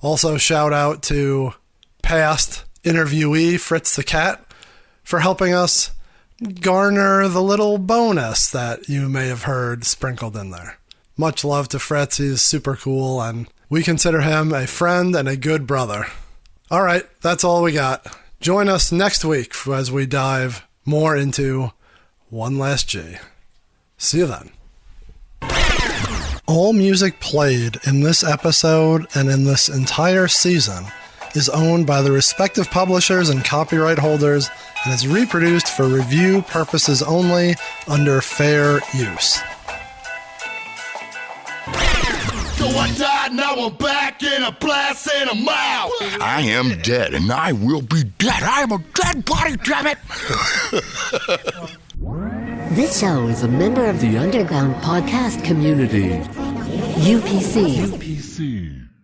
Also, shout out to past interviewee Fritz the Cat for helping us garner the little bonus that you may have heard sprinkled in there. Much love to Fritz. He's super cool, and we consider him a friend and a good brother. All right, that's all we got. Join us next week as we dive more into One Last G. See you then. All music played in this episode and in this entire season is owned by the respective publishers and copyright holders and is reproduced for review purposes only under fair use. So I died, now I'm back in a blast and I'm out. I am dead, and I will be dead. I am a dead body, damn it! This show is a member of the Underground Podcast Community. UPC.